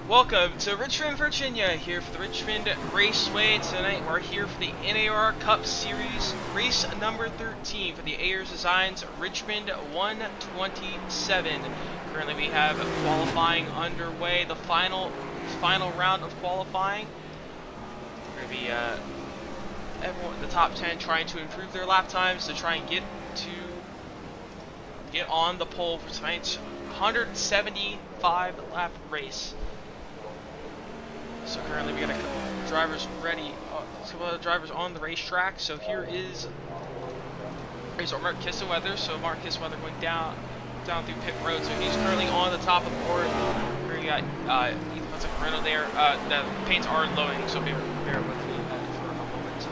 Welcome to Richmond, Virginia, here for the Richmond Raceway. Tonight we're here for the NAOR Cup Series, race number 13 for the Ayers Designs Richmond 127. Currently we have qualifying underway, the final round of qualifying. We're going to be everyone, the top 10 trying to improve their lap times to try and get on the pole for tonight's 175 lap race. So currently we got a couple of drivers ready, drivers on the racetrack. So here is Mark Kissaweather. So Mark Kissaweather going down through pit road. So he's currently on the top of the board. Here we got Ethan Moreno there. The paints are loading, so bear with me for a moment.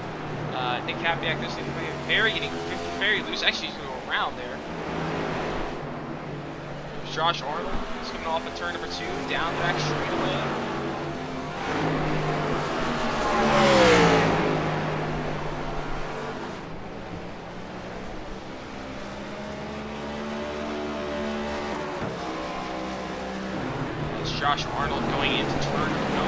Nick Capiak, this thing getting very loose. Actually, he's going to go around there. There's Josh Arnold. He's coming off of turn number 2, down the back straightaway. It's Josh Arnold going into turn number 1.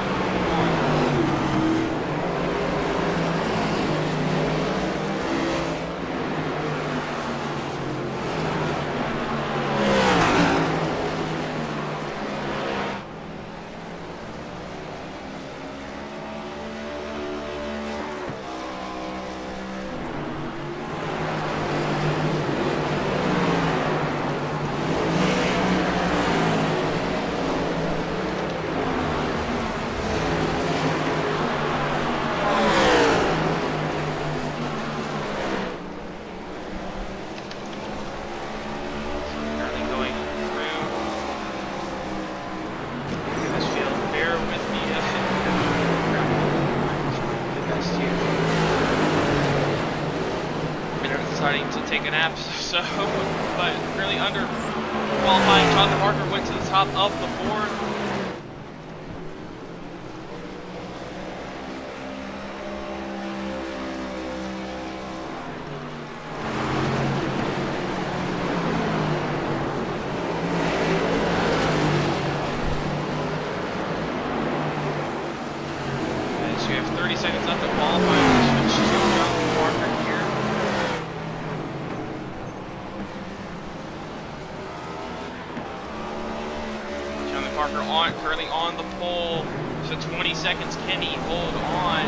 Deciding to take a nap, but really under qualifying. Jonathan Parker went to the top of the board. So we have 30 seconds left to qualify. Switch to Jonathan Parker here. Parker currently on the pole, so 20 seconds. Can he hold on?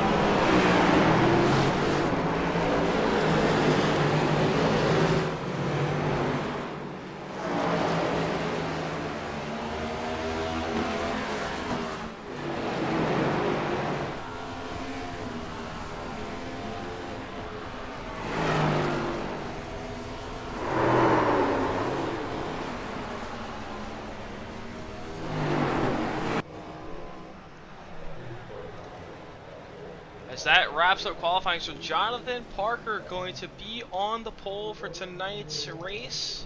As that wraps up qualifying, so Jonathan Parker going to be on the pole for tonight's race.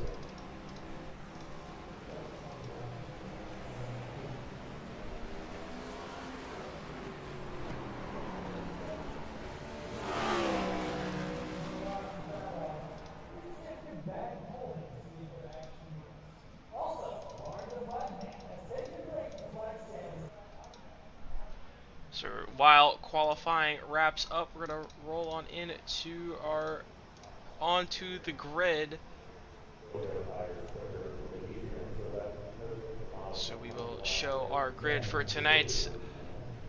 So while qualifying wraps up, we're gonna roll on onto the grid. So we will show our grid for tonight's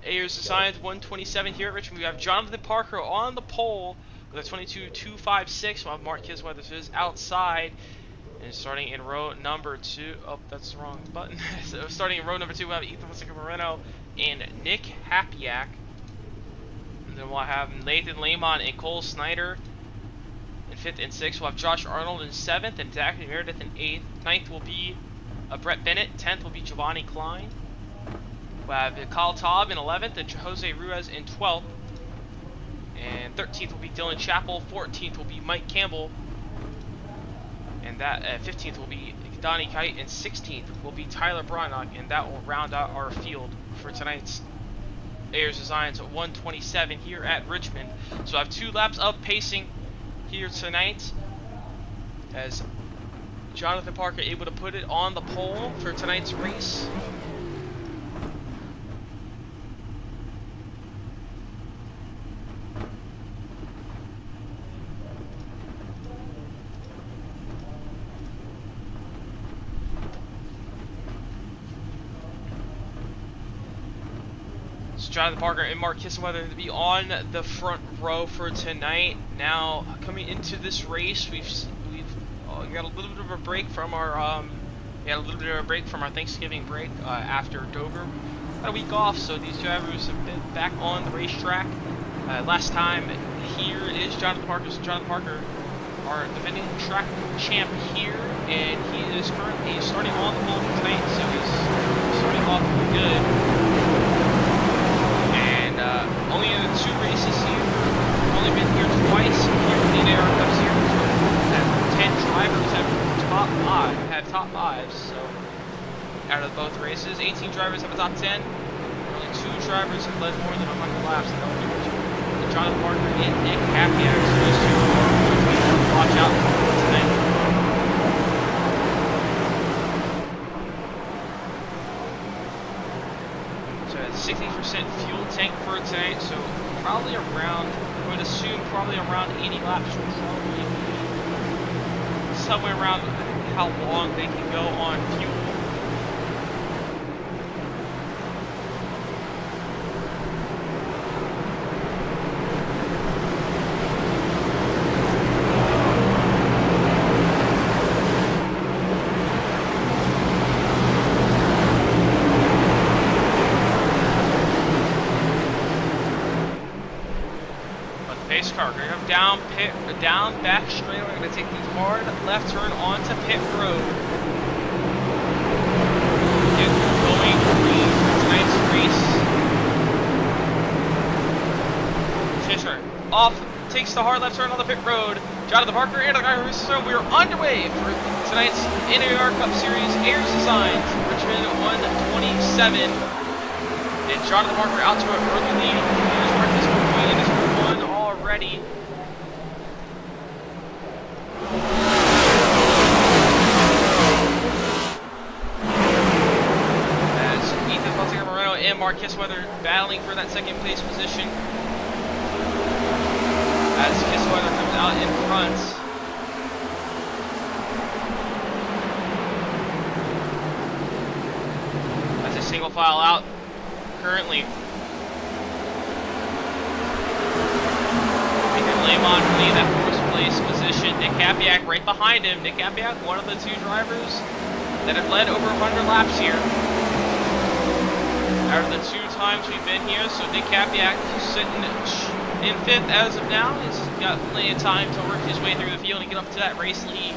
Ayers Designs 127 here at Richmond. We have Jonathan Parker on the pole with a 22.256, while Mark Kissaweather is outside. And starting in row number 2, oh, that's the wrong button. So starting in row number 2, we have Ethan Moreno and Nick Capiak. And then we'll have Nathan Lamont and Cole Snyder in 5th and 6th. We'll have Josh Arnold in 7th and Zachary Meredith in 8th. 9th will be Brett Bennett. 10th will be Giovanni Klein. We'll have Kyle Taub in 11th and Jose Ruiz in 12th. And 13th will be Dylan Chappell. 14th will be Mike Campbell. And that 15th will be Donnie Kite, and 16th will be Tyler Brynock, and that will round out our field for tonight's Ayers Designs 127 here at Richmond. So I have 2 laps of pacing here tonight, as Jonathan Parker able to put it on the pole for tonight's race. So Jonathan Parker and Mark Kissenweather to be on the front row for tonight. Now coming into this race, we've got a little bit of a break from our Thanksgiving break after Dover. Got a week off, so these drivers have been back on the racetrack. Last time here is Jonathan Parker. So Jonathan Parker, our defending track champ here, and he is currently starting on the pole tonight, so he's starting off good. And only in the 2 races here, only been here twice here in the NAOR Cup Series. 10 drivers have top 5, so out of both races, 18 drivers have a top 10. Only 2 drivers have led more than 100 laps. And that would be Jonathan Parker and Nick Ayers. So those 2 are going to be watch out for tonight. So 60% fuel tank for tonight. So probably around, I would assume probably around 80 laps. Probably somewhere around how long they can go on fuel. Pace car, we're going to come down back straight. We're going to take the hard left turn onto pit road. Get going green for tonight's race. Fisher off, takes the hard left turn on the pit road. Jonathan Parker and the guy who's so we are underway for tonight's NAOR Cup Series Ayers Designs Richmond 127. And Jonathan Parker out to a early lead. Here's Marcus going in his one already. As Ethan Moreno and Mark Kissenweather battling for that second place position. As Kissenweather comes out in front. That's a single file out currently. Lamont lead that 4th place position. Nick Kapiak right behind him. Nick Kapiak, one of the 2 drivers that have led over 100 laps here. Out of the 2 times we've been here, so Nick Kapiak sitting in 5th as of now. He's got plenty of time to work his way through the field and get up to that race lead.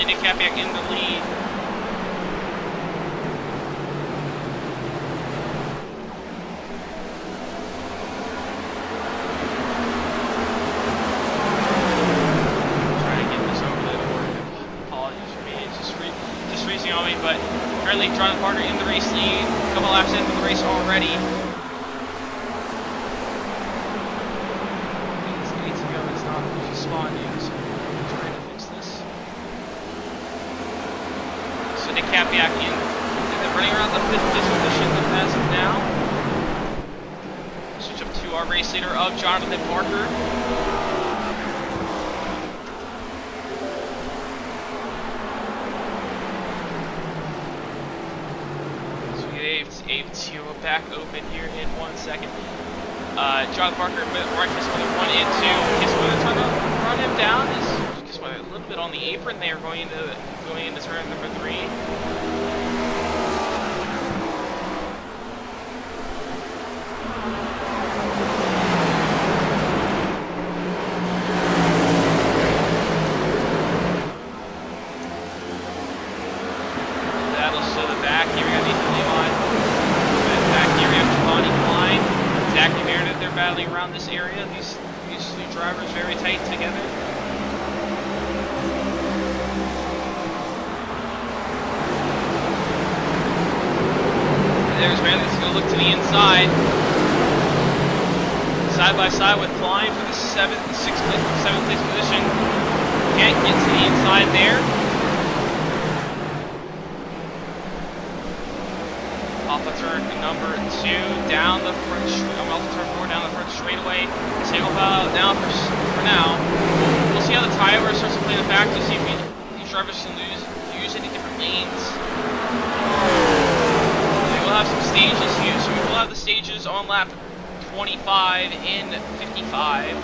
Nick Kapiak in the lead. Trying to get this over the board. Apologies for me, it's just racing on me, but currently Jonathan Parker in the race lead. A couple laps into the race already. It's 8 to go, it's not responding, so I'm trying to fix this. So Nick Kapiak in, running around the 5th position as of now. Switch up to our race leader of Jonathan Parker. So we get A2 back open here in 1 second. Jonathan Parker, Mark Kissenweather 1 and 2. Kissenweather trying to run him down. Kissenweather a little bit on the apron there, going into turn number 3. That'll show the back. Here we got Nathan Leon. Back here we have Giovanni Klein. Zachary Meredith. They're battling around this area. These 2 drivers very tight together. There's Meredith. He's going to look to the inside. Side by side with Klein for the 7th place position. Can't get to the inside there. Off of turn number 2, down the front, off of turn 4, down the front straightaway. Single file now for now. We'll see how the tire starts to play in the back to see if these drivers can use any different lanes. We will have some stages here, so we will have the stages on lap 25 and 55.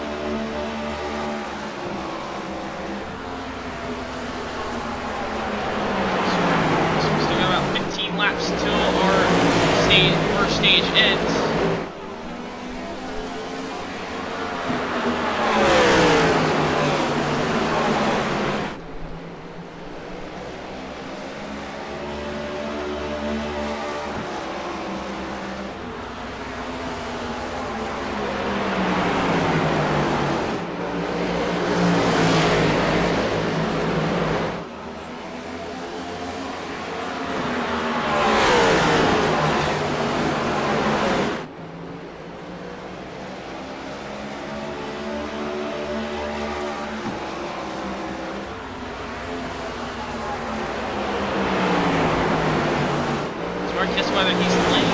About 15 laps until our first stage ends. Just whether he's getting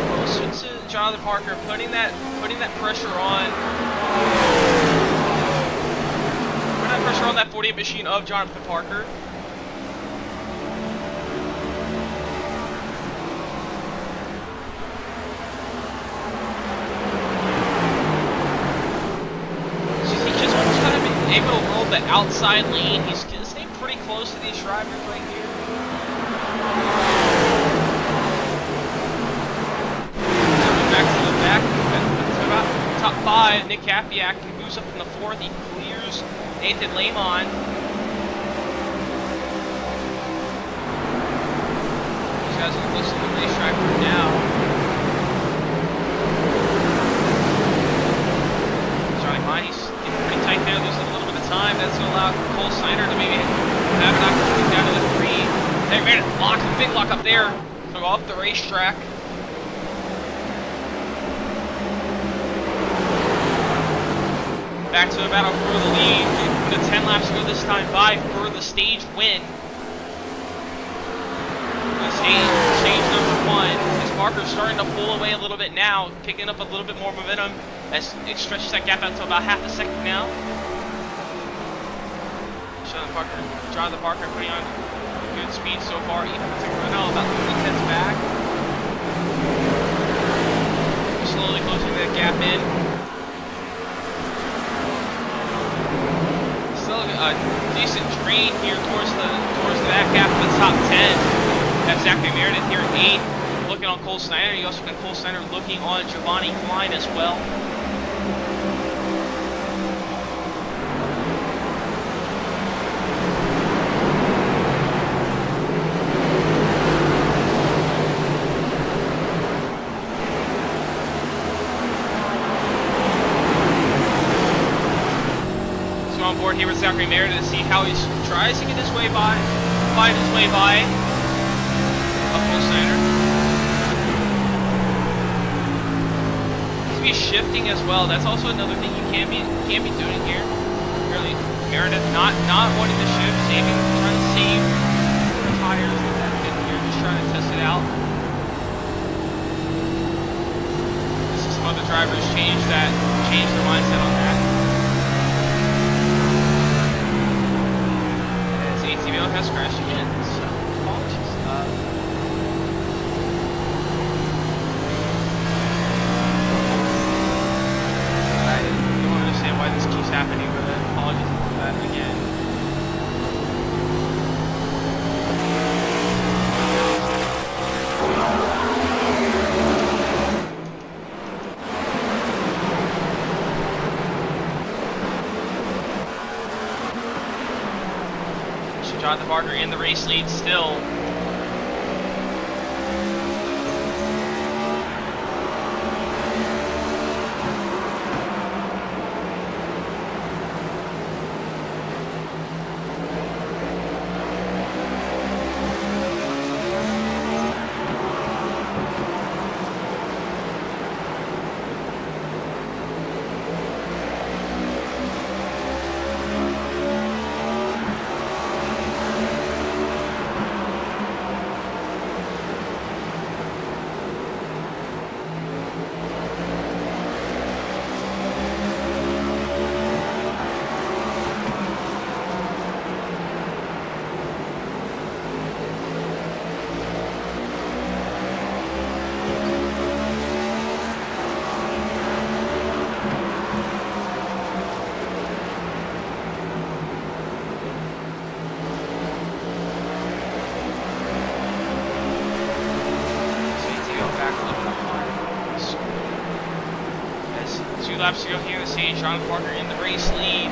closer to Jonathan Parker, putting that pressure on, that 48 machine of Jonathan Parker. So he just almost kind of been able to roll the outside lane. He's staying pretty close to these drivers right here. Back to the back, to about top 5. Nick Kapiak moves up in the 4th. He clears Nathan Lamon. These guys are close to the racetrack right now. Johnny Mine, he's getting pretty tight there, losing a little bit of time. That's going to allow Cole Steiner to maybe have an opportunity down to the 3. They made it lock, a big lock up there. So go off the racetrack. Back to a battle for the lead. The 10 laps to go this time by for the stage win. Stage number 1. As Parker's starting to pull away a little bit now, picking up a little bit more momentum as it stretches that gap out to about half a second now. Jonathan Parker putting on good speed so far. Even Bruno about 3 tenths back. Slowly closing that gap in. Still a decent drain here towards the back half of the top 10. Have Zachary Meredith here at 8, looking on Cole Snyder. You also got Cole Snyder looking on Giovanni Klein as well. On board here with Zachary Meredith to see how he tries to get his way by, find his way by Cole Snyder. He's shifting as well. That's also another thing you can't be doing here. Really, Meredith not wanting to shift, trying to save the tires with that bit here, just trying to test it out. This is some other drivers change their mindset on that. Has crashed again, so apologies. I don't understand why this keeps happening, but apologies for that again. Jonathan Parker in the race lead still. 2 laps to go here in the stage. Jonathan Parker in the race lead.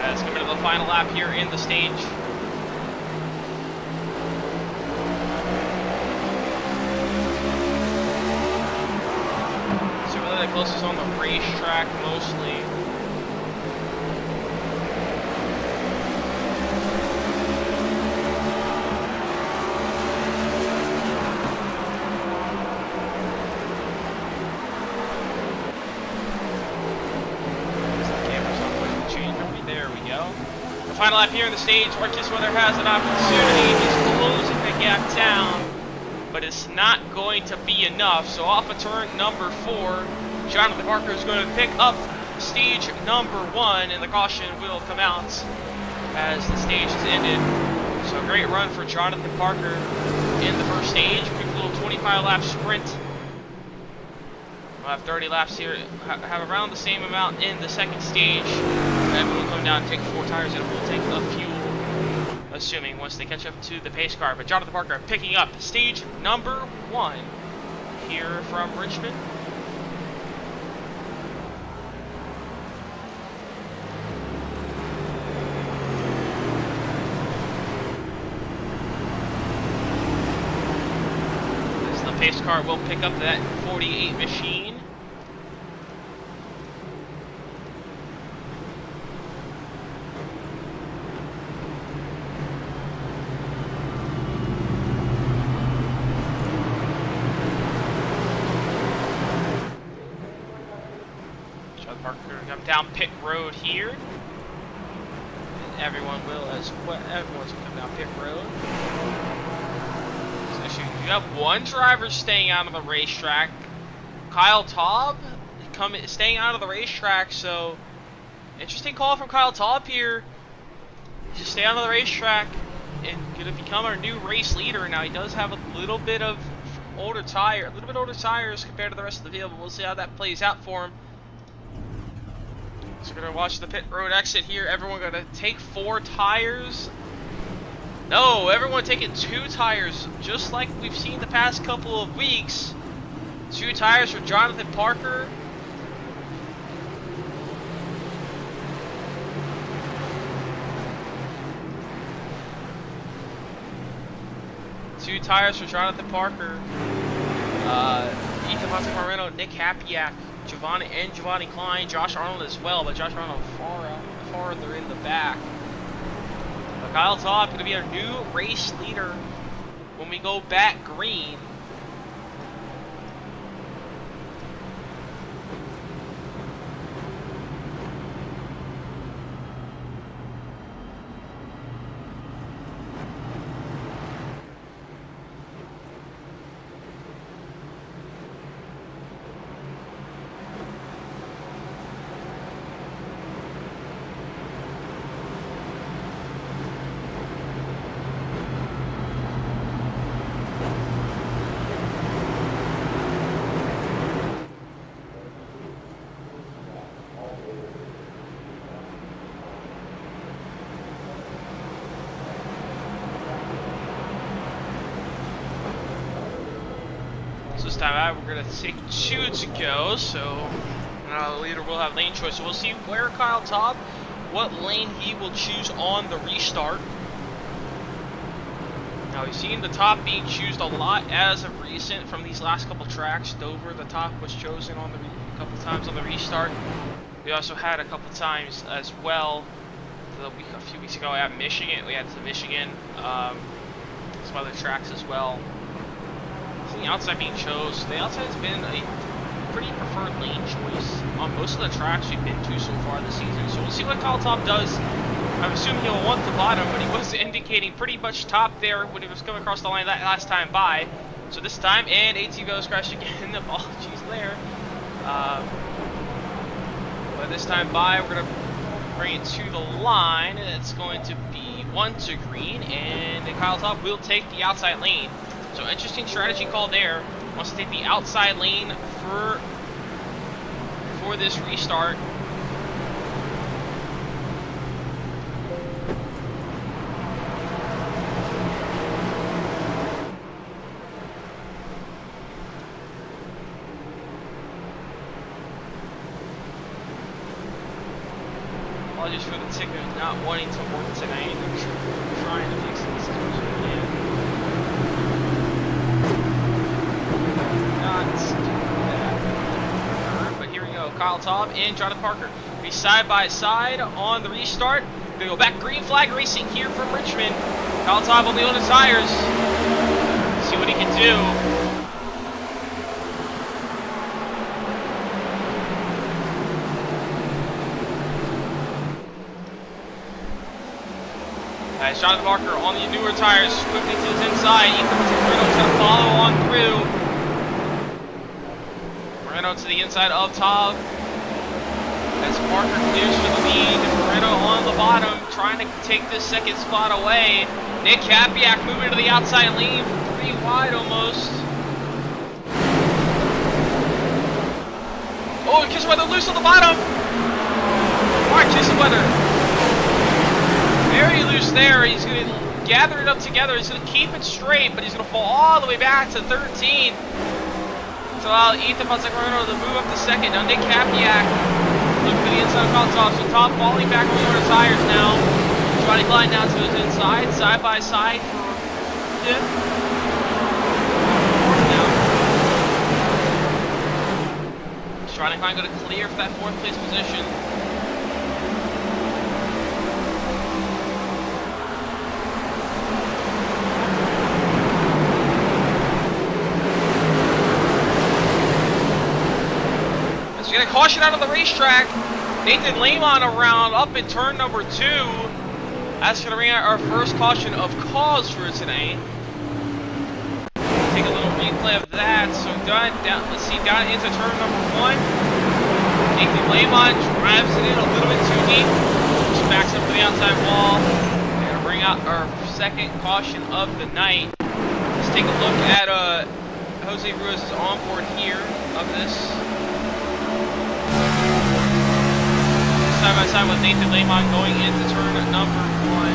As coming to the final lap here in the stage. So really the closest on the racetrack mostly. Final lap here in the stage. Marcus Weather has an opportunity. He's closing the gap down, but it's not going to be enough. So off of turn number 4, Jonathan Parker is going to pick up stage number 1, and the caution will come out as the stage is ended. So a great run for Jonathan Parker in the first stage. Quick little 25-lap sprint. We'll have 30 laps here. Have around the same amount in the second stage. Everyone will come down and take 4 tires, and we'll take the fuel, assuming once they catch up to the pace car. But Jonathan Parker picking up stage number 1 here from Richmond. As the pace car will pick up that 48 machine. Down pit road here, and everyone will as well. Everyone's coming down pit road. So you have one driver staying out of the racetrack, Kyle Taub, staying out of the racetrack. So interesting call from Kyle Taub here. Just stay out of the racetrack and gonna become our new race leader. Now he does have a little bit older tires compared to the rest of the field, but we'll see how that plays out for him. So we're going to watch the pit road exit here. Everyone going to take 4 tires. No, everyone taking 2 tires, just like we've seen the past couple of weeks. 2 tires for Jonathan Parker. Two tires for Jonathan Parker. Ethan Montemarino, Nick Hapiak, Giovanni Klein, Josh Arnold as well, but Josh Arnold farther in the back. But Kyle Taub going to be our new race leader when we go back green. This time out, we're going to take 2 to go, so the leader will have lane choice. So we'll see where Kyle Taub, what lane he will choose on the restart. Now we've seen the top being chosen a lot as of recent from these last couple tracks. Dover, the top was chosen on a couple times on the restart. We also had a couple times as well. A few weeks ago at Michigan, we had some Michigan, some other tracks as well. The outside being chose. The outside has been a pretty preferred lane choice on most of the tracks we've been to so far this season. So we'll see what Kyle Taub does. I'm assuming he'll want the bottom, but he was indicating pretty much top there when he was coming across the line that last time by. So this time, and ATV's crashed again. Apologies there. But this time by, we're going to bring it to the line. It's going to be 1 to green, and Kyle Taub will take the outside lane. So interesting strategy call there. Wants to take the outside lane for this restart. apologies for the ticker not wanting to work tonight. I'm trying to fix this as much as I can. Not that. But here we go. Kyle Taub and Jonathan Parker be side by side on the restart. They go back. Green flag racing here from Richmond. Kyle Taub on the Ayers tires. See what he can do. As Jonathan Parker on the newer tires, quickly to his inside. Ethan Moreno's going to follow on through. Moreno to the inside of Taub. As Parker clears for the lead. Moreno on the bottom, trying to take this second spot away. Nick Kapiak moving to the outside lane, 3 wide almost. Oh, Kissweather loose on the bottom. Alright, Kissweather. Very loose there. He's going to gather it up together. He's going to keep it straight, but he's going to fall all the way back to 13. To allow Ethan Moreno to move up to second. Now Nick Kapiak looking to the inside of Taub. So Taub falling back on the tires now. Johnny Klein now to his inside, side by side for fifth. Johnny Klein going to clear for that 4th place position. We got a caution out of the racetrack. Nathan Lamont around up in turn number 2. That's going to bring out our first caution of cause for tonight. Take a little replay of that. So down, let's see, down into turn number 1. Nathan Lamont drives it in a little bit too deep. Just backs up to the outside wall. We're going to bring out our second caution of the night. Let's take a look at Jose Ruiz's onboard here of this. Side by side with Nathan Lamont going into turn number 1.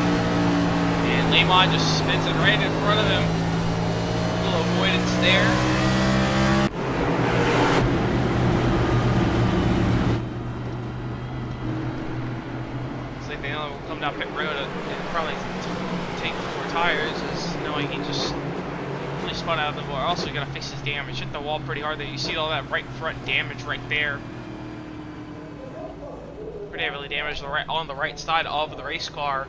And Lamont just spins it right in front of him. A little avoidance there. Looks like Lamont will come down pit road and probably take 4 tires, as knowing he just really spun out of the wall. Also, got to fix his damage. Hit the wall pretty hard there. You see all that right front damage right there. Pretty heavily damaged on the right side of the race car.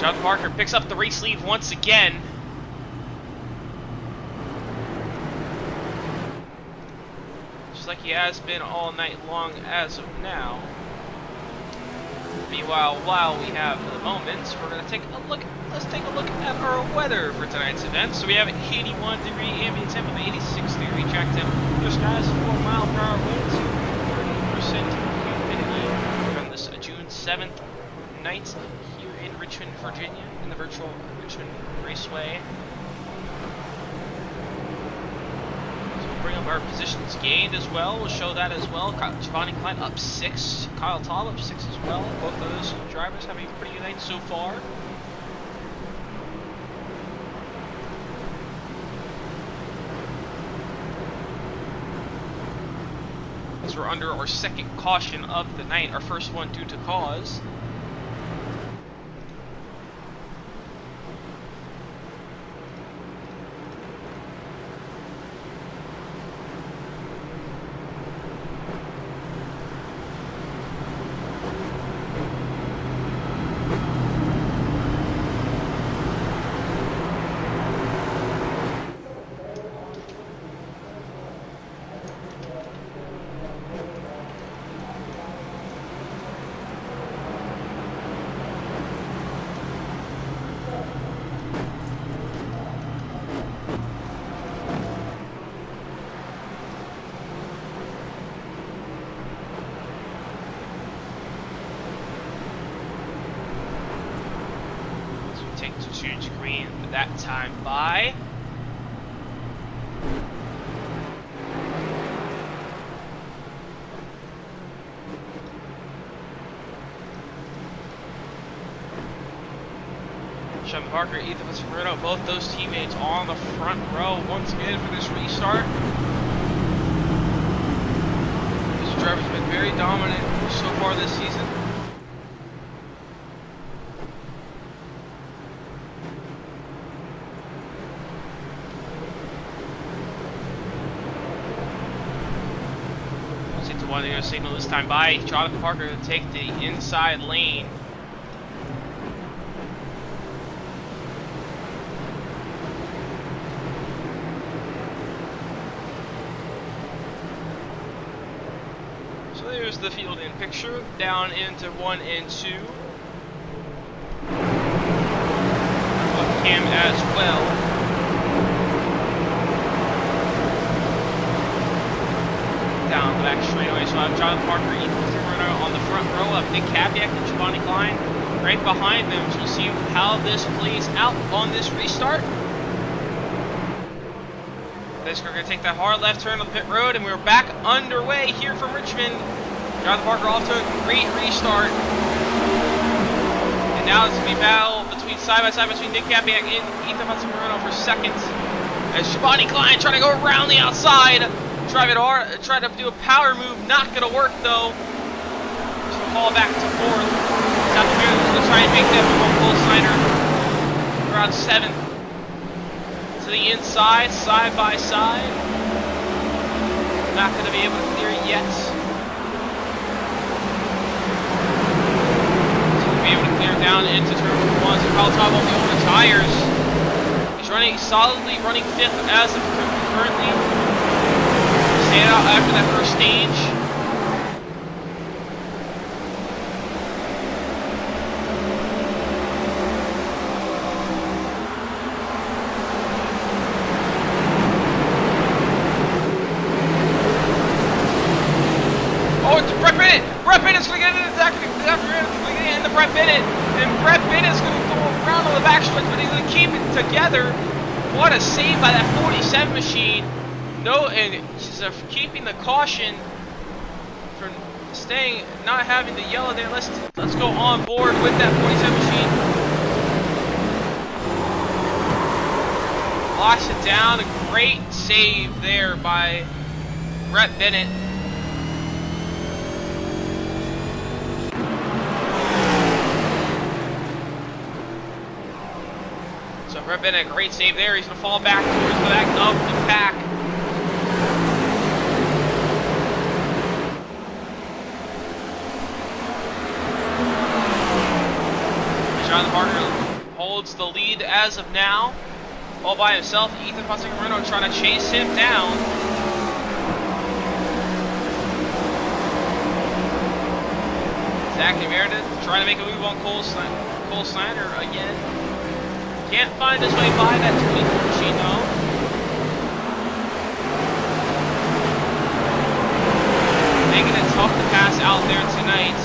Jonathan Parker picks up the race lead once again. Just like he has been all night long as of now. Meanwhile, while we have the moments, we're going to take a look. Let's take a look at our weather for tonight's event. So we have an 81-degree ambient temp with 86-degree track temp. Blue skies, 4-mile-per-hour winds, 30% humidity from this June 7th night here in Richmond, Virginia, in the virtual Richmond Raceway. So we'll bring up our positions gained as well. We'll show that as well. Giovanni Klein up 6, Kyle Taub up 6 as well. Both of those drivers having a pretty good night so far. We're under our second caution of the night, our first one due to cause. Change green that time by. Sean Parker, Ethan Moreno, both those teammates on the front row once again for this restart. Just drivers have been very dominant so far this season. One they're going to signal this time by Jonathan Parker to take the inside lane. So there's the field in picture, down into 1 and 2. Cam as well. Down the back straightaway, so I have Jonathan Parker, Ethan Bruno on the front row of Nick Capiak and Giovanni Klein right behind them. So we'll see how this plays out on this restart. This we're going to take that hard left turn on the pit road, and we're back underway here from Richmond. Jonathan Parker off to a great restart. And now it's going to be battle between side by side between Nick Capiak and Ethan Bruno for second. As Giovanni Klein trying to go around the outside. Try to do a power move, not going to work though. So fall back to fourth. South America's going to try and make that move on Cole Snyder. Around seventh. To the inside, side by side. Not going to be able to clear it yet. So we'll be able to clear down into turn 1. So Kyle Todd won't be over the tires. He's solidly running fifth as of currently. Staying out after that first stage. Oh, it's Brett Bennett! Brett Bennett's going to get into the Brett Bennett, and Brett Bennett's going to go around on the back stretch, but he's going to keep it together. What a save by that 47 machine. No, and she's keeping the caution for staying, not having the yellow there. Let's go on board with that 47 machine. Locks it down. A great save there by Brett Bennett. So Brett Bennett, a great save there. He's going to fall back towards the back of the pack. Jonathan Parker holds the lead as of now, all by himself. Ethan Pasquarino trying to chase him down. Zachary Meredith trying to make a move on Cole Snyder again. Can't find his way by that 23 machine though. Making it tough to pass out there tonight.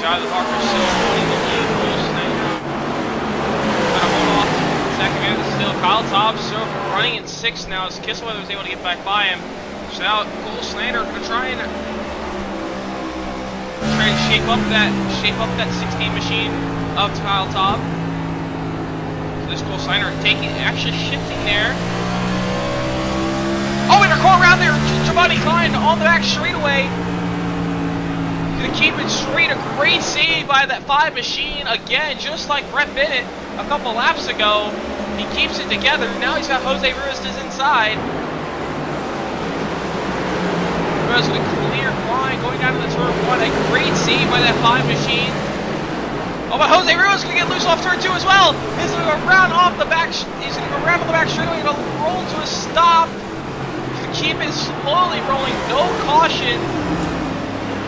Jonathan Parker still holding the lead. Cole Snyder gonna hold off. Second minute still. Kyle Tobbs still running in 6th now as Kissweather was able to get back by him. So now Cole Snyder gonna try and shape up that 16 machine of Kyle Tobb. So this Cole Snyder actually shifting there. Oh, and a car around there. Giovanni Klein on the back straightaway. To keep it straight, a great save by that 5 machine again, just like Brett Bennett a couple laps ago. He keeps it together. Now he's got Jose Ruiz inside. Ruiz with a clear line going down to the turn 1. A great save by that 5 machine. Oh, but Jose Ruiz is going to get loose off turn 2 as well. He's going to go around off the back. He's going to go around on the back straightaway and roll to a stop. To keep it slowly rolling, no caution.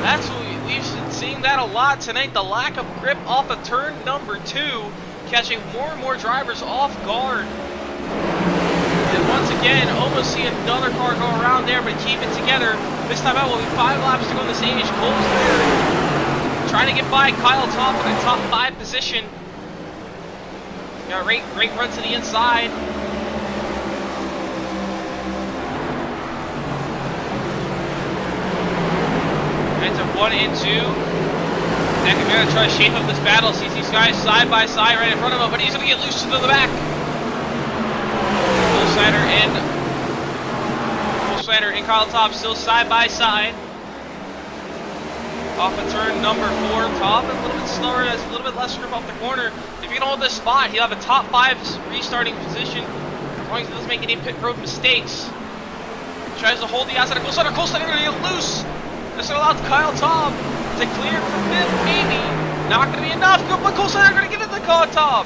That's what we've been seeing that a lot tonight, the lack of grip off of turn number 2, catching more and more drivers off guard. And once again, almost see another car go around there, but keep it together. This time out will be 5 laps to go in the stage. Cole's there, trying to get by Kyle Topp in the top 5 position. Got a great run to the inside. Into 1 and 2. Zach Amira try to shape up this battle. Sees these guys side by side right in front of him, but he's going to get loose to the back. Cole Snyder and Kyle Top still side by side. Off of turn number 4, Top a little bit slower, has a little bit less grip off the corner. If he can hold this spot, he'll have a top 5 restarting position, as long as he doesn't make any pit road mistakes. Tries to hold the outside of Cole Snyder. Cole Snyder going to get loose. This will allow Kyle Top to clear for 5th, maybe. Not going to be enough, but Cole Snyder going to get it to Kyle Top.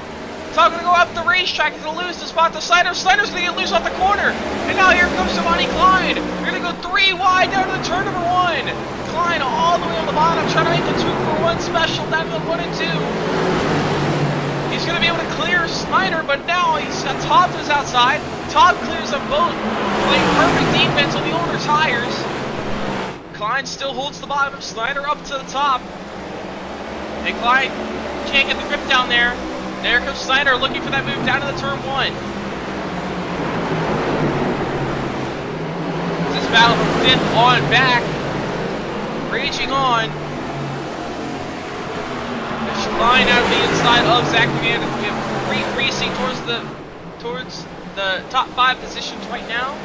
Top going to go up the racetrack. He's going to lose the spot to Snyder. Snyder's going to get loose off the corner. And now here comes Giovanni Klein. They're going to go 3 wide down to the turn number 1. Klein all the way on the bottom, trying to make the 2-for-1 special down to the 1 and 2. He's going to be able to clear Snyder, but now he's got Top to his outside. Top clears them both, playing perfect defense on the older tires. Klein still holds the bottom, Snyder up to the top. And Klein can't get the grip down there. There comes Snyder looking for that move down to the turn 1. This battle from 5th on back. Raging on. There's Klein out of the inside of Zach McGann. We have racing towards the top 5 positions right now.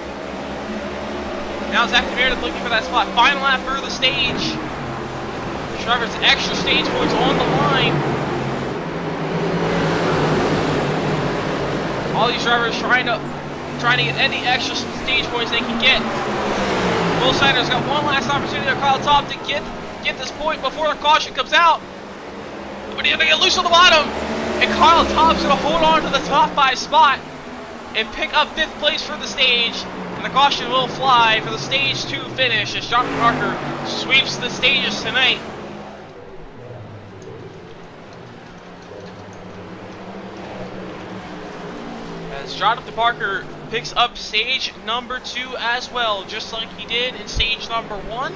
Now Zach Meredith looking for that spot. Final lap for the stage. Trevor's extra stage points on the line. All these drivers trying to get any extra stage points they can get. Cole Snyder's got one last opportunity to Kyle Top to get this point before the caution comes out. But he's going to get loose on the bottom. And Kyle Top's going to hold on to the top 5 spot and pick up 5th place for the stage. And the caution will fly for the stage 2 finish as Jonathan Parker sweeps the stages tonight. As Jonathan Parker picks up stage number 2 as well, just like he did in stage number 1.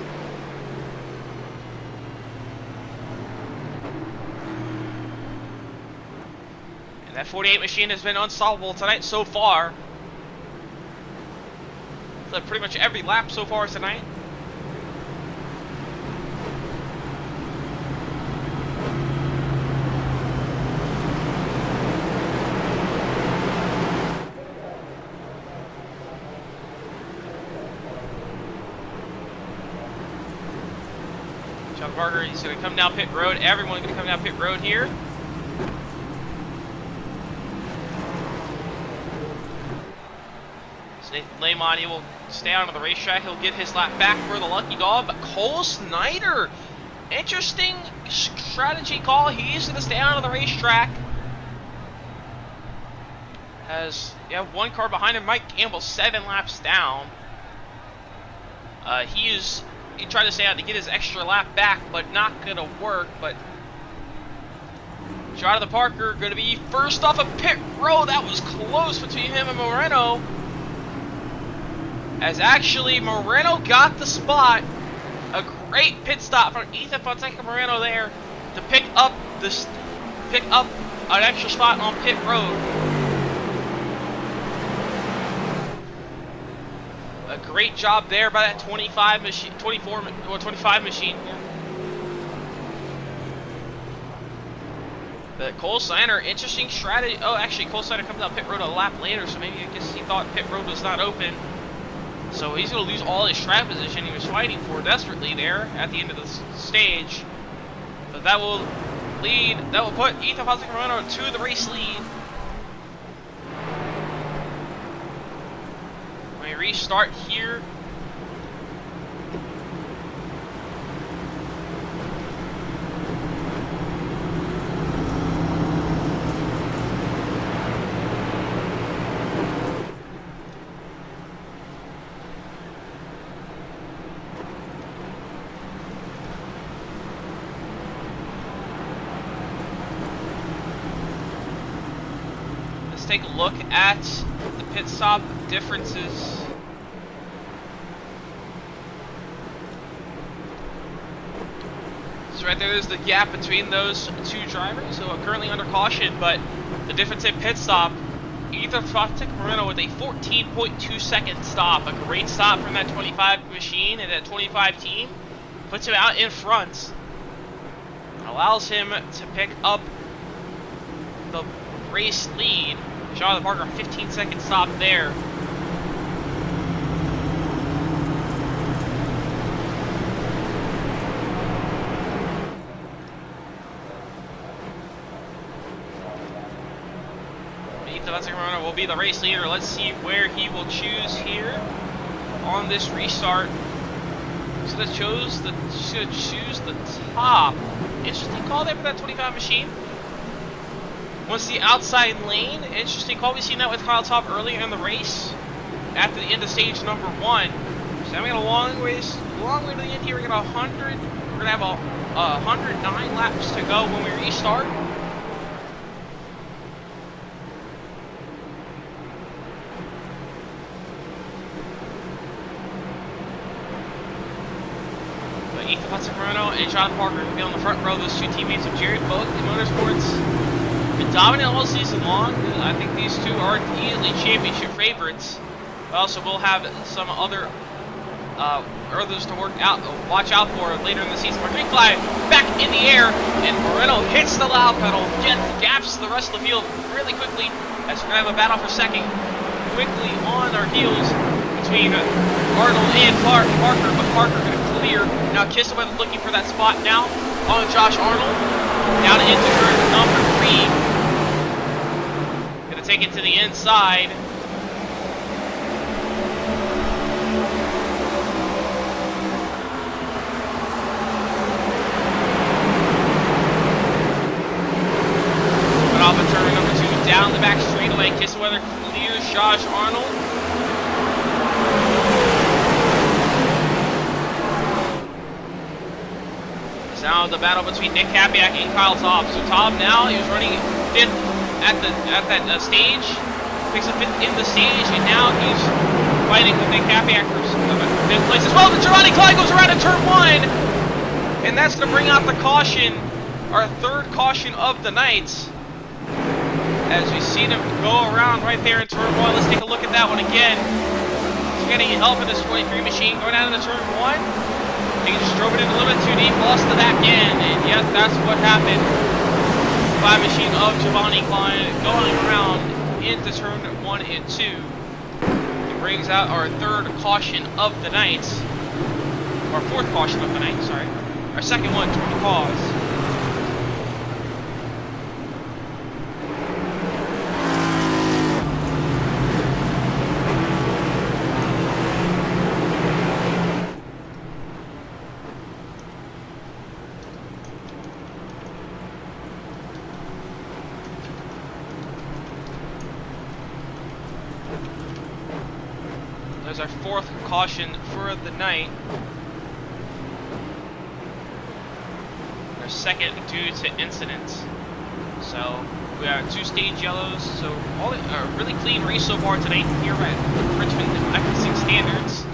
And that 48 machine has been unstoppable tonight so far. It's like pretty much every lap so far tonight. John Parker, he's going to come down pit road. Everyone's going to come down pit road here. So Nathan Lamont, he will stay out on the racetrack. He'll get his lap back for the lucky dog. But Cole Snyder, interesting strategy call. He's going to stay out on the racetrack. Has one car behind him. Mike Campbell 7 laps down. He tried to stay out to get his extra lap back, but not gonna work. But Jonathan Parker gonna be first off of pit road. That was close between him and Moreno. As actually Moreno got the spot. A great pit stop from Ethan Fonseca Moreno there to pick up an extra spot on pit road. A great job there by that 25 machine. Yeah. But Cole Snyder, interesting strategy. Oh, actually, Cole Snyder comes out pit road a lap later, so maybe I guess he thought pit road was not open. So he's going to lose all his track position he was fighting for desperately there at the end of the stage. But that will put Ethan Fonseca Moreno to the race lead. Restart here. Let's take a look at the pit stop differences. So right there's the gap between those 2 drivers who are currently under caution, but the difference in pit stop, Ethan Fonseca Moreno with a 14.2 second stop, a great stop from that 25 machine and that 25 team. puts him out in front, allows him to pick up the race lead. Jonathan Parker, a 15-second stop there. Ethan will be the race leader. Let's see where he will choose here on this restart. He's gonna choose the top. Interesting call there for that 25 machine. Wants the outside lane. Interesting call. We've seen that with Kyle Top earlier in the race. After the end of stage number 1. So now we got a long way to the end here. We're gonna have 109 laps to go when we restart. Ethan Hudson-Moreno and Jonathan Parker will be on the front row. Those two teammates of Jared Boak in Motorsports. Been dominant all season long. I think these two are easily championship favorites. But also we'll have some other others to watch out for later in the season. We're going to fly back in the air, and Moreno hits the loud pedal, gaps the rest of the field really quickly, as we're going to have a battle for second quickly on our heels between Arnold and Parker, but Parker going to clear. Now Kissaway looking for that spot now on Josh Arnold. Down into turn number 3. Going to take it to the inside. But off of turn number 2, down the back straightaway. Kissaway clears Josh Arnold. Now the battle between Nick Capiak and Kyle Taub. So Taub now, he was running 5th at that stage, picks up 5th in the stage, and now he's fighting with Nick Capiak for 5th place as well. But Giovanni Klein goes around in turn 1, and that's going to bring out the caution, our 3rd caution of the night. As we see them go around right there in turn 1. Let's take a look at that one again. He's getting help in this 23 machine going out into turn 1. He just drove it in a little bit too deep, lost the back end, and yes, that's what happened. 5 machine of Giovanni Klein going around into turn 1 and 2. It brings out our 3rd caution of the night. Our 4th caution of the night, sorry. Our 2nd one to the cause. There's our 4th caution for the night. Our 2nd due to incidents. So we have 2 stage yellows. So all a really clean race so far tonight here at Richmond F6 standards.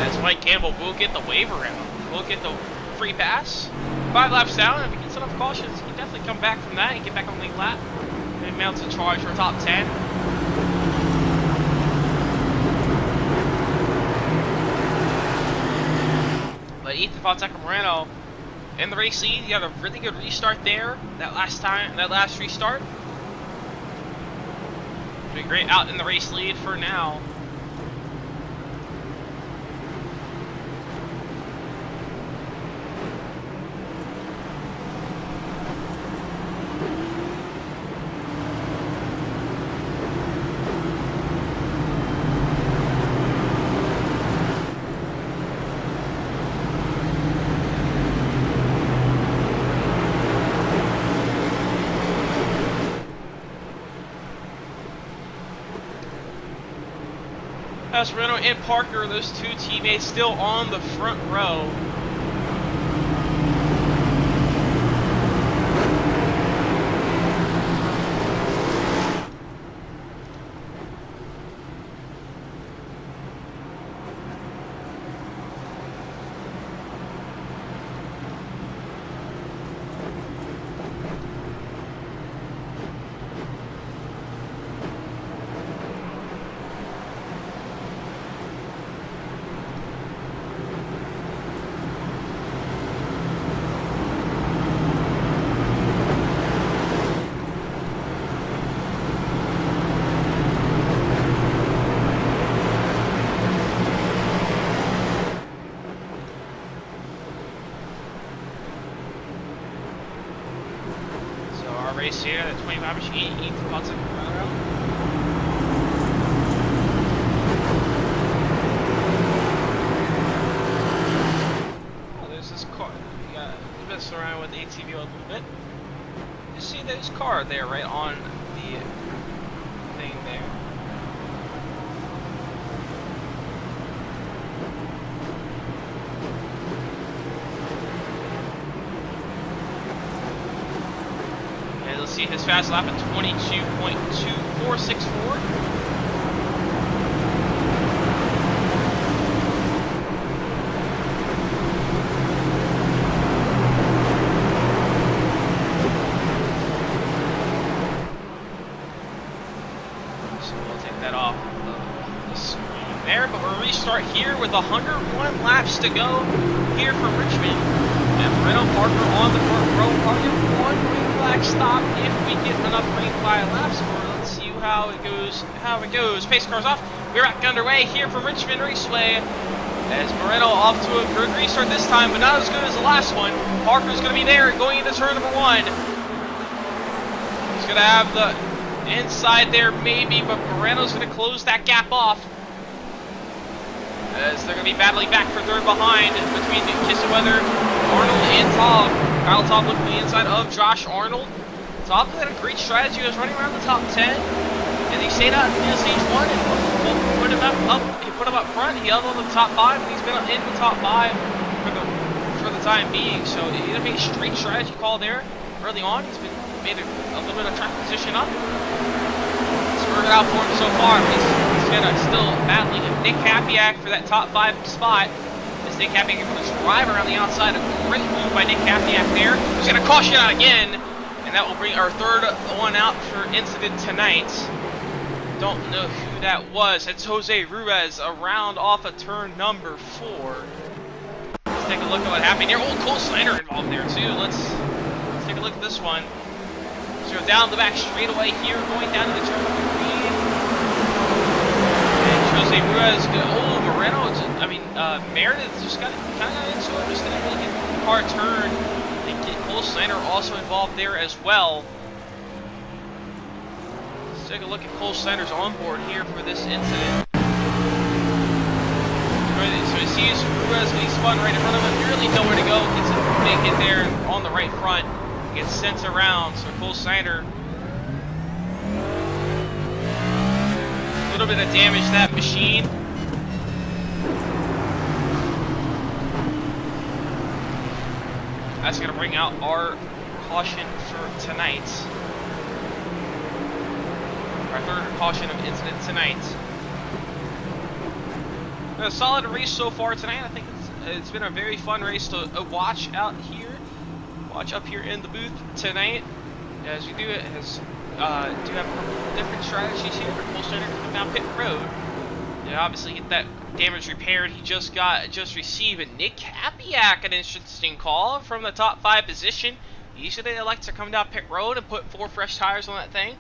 As Mike Campbell will get the waiver round. We'll get the free pass. 5 laps down, if he gets enough cautions, he can definitely come back from that and get back on the lead lap. And mounts a charge for top 10. But Ethan Fonseca-Moreno in the race lead. You had a really good restart there. That last restart. Doing great out in the race lead for now. Moreno and Parker, those 2 teammates still on the front row. race here. That 25 machine, 8th from Hudson. Oh, there's this car. You got to mess around with the ATV a little bit. You see this car there, right on the thing there. See his fast lap at 22.2464. So we'll take that off the screen there, but we'll restart here with 101 laps to go here for Richmond. And Moreno Parker on the front row, probably one green flag stop if we get enough green flag laps for it. Let's see how it goes. Pace cars off. We're back underway here from Richmond Raceway. As Moreno off to a good restart this time, but not as good as the last one. Parker's going to be there going into turn number 1. He's going to have the inside there maybe, but Moreno's going to close that gap off. As they're going to be battling back for third behind between Kissaweather, Arnold, and Taub. Kyle Taub looking the inside of Josh Arnold. Taub had a great strategy. He was running around the top 10. And he stayed out in stage 1 and put him up. He put him up front. He held on to the top 5, and he's been in the top 5 for the time being. So he had a big straight strategy call there early on. He's made a little bit of track position up. It's working out for him so far. He's gonna still battling Nick Capiak for that top 5 spot. As Nick Capiak is going to drive around the outside. A great move by Nick Capiak there. He's gonna caution out again, and that will bring our third one out for incident tonight. Don't know who that was. It's Jose Ruiz around off of turn number 4. Let's take a look at what happened here. Oh, Cole Snyder involved there too. Let's take a look at this one. So down the back straightaway here, going down to the turn number 3. And Jose Ruiz, Moreno. Meredith just kind of got into it. Just didn't really get the car turn. I think Cole Snyder also involved there as well. Let's take a look at Cole Snyder's onboard here for this incident. So he sees Ruiz when he spun right in front of him, really nowhere to go. Gets a big hit there on the right front. Gets sent around. So Cole Snyder, a little bit of damage to that machine. That's going to bring out our caution for tonight. Our third caution of incident tonight. A solid race so far tonight. I think it's been a very fun race to watch out here. Watch up here in the booth tonight. As we do it, do have a couple different strategies here. Cole Snyder coming down pit road. Yeah, obviously get that damage repaired he just received. And Nick Capiak, an interesting call from the top 5 position. Usually they like to come down pit road and put 4 fresh tires on that thing.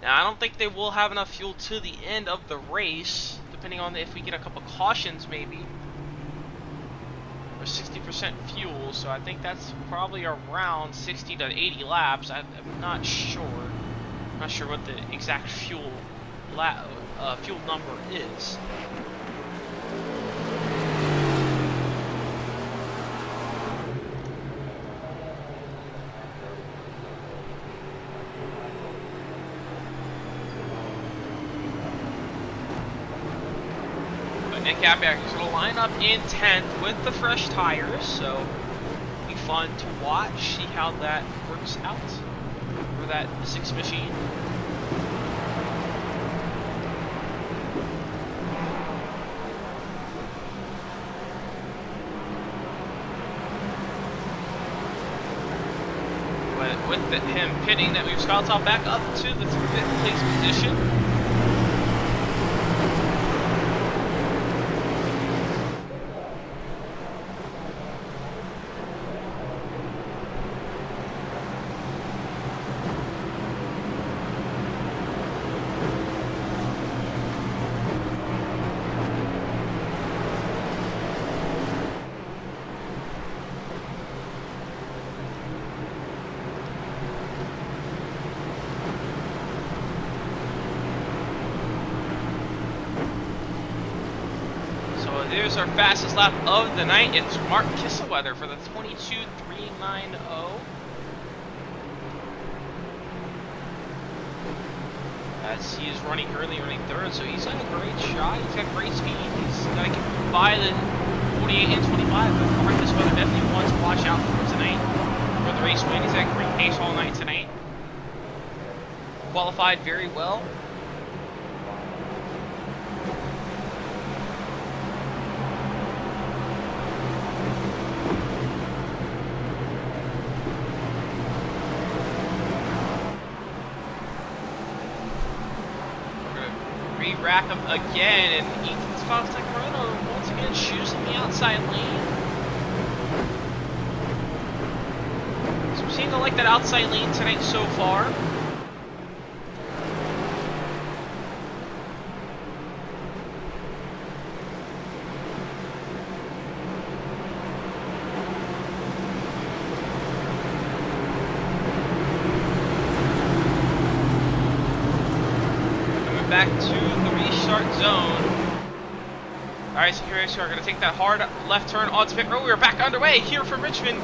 Now I don't think they will have enough fuel to the end of the race, depending on if we get a couple cautions maybe. Or 60% fuel, so I think that's probably around 60 to 80 laps. I'm not sure. I'm not sure what the exact fuel number is. Nick Capiak is going to line up in 10th with the fresh tires, so it'll be fun to watch, see how that works out for that 6 machine. But with him pitting, that moves Kyle Taub back up to the 5th place position. there's our fastest lap of the night. It's Mark Kisselweather for the 22.390. As he is currently running third, so he's got a great shot. He's got great speed. He's got to get by the 48 and 25. But Mark Kisselweather definitely wants to watch out for tonight for the race win. He's got great pace all night tonight. Qualified very well. Rack him again, and Ethan's Fox-Taccarino once again choosing the outside lane. So we seem to like that outside lane tonight so far. Back to the restart zone. Alright, so here we are going to take that hard left turn onto pit road. We're back underway here from Richmond.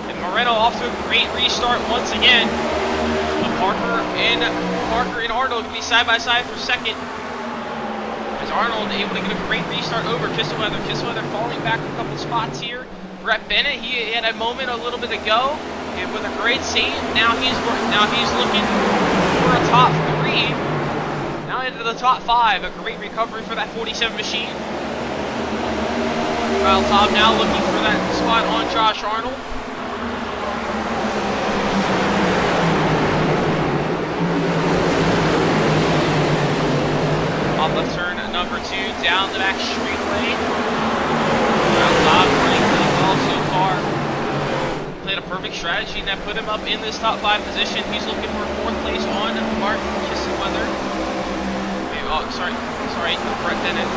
And Moreno off to a great restart once again. Parker and Arnold going to be side by side for second. As Arnold able to get a great restart over Kisselweather. Kisselweather falling back a couple spots here. Brett Bennett, he had a moment a little bit ago, and with a great save, now he's looking for a top 3. Now into the top 5, a great recovery for that 47 machine. Kyle Todd now looking for that spot on Josh Arnold. Off left turn number 2, down the back straightaway. Kyle Todd running really well so far. Played a perfect strategy that put him up in this top 5 position. He's looking for 4th place on Mark Kisselweather. Oh, sorry, Brett Bennett.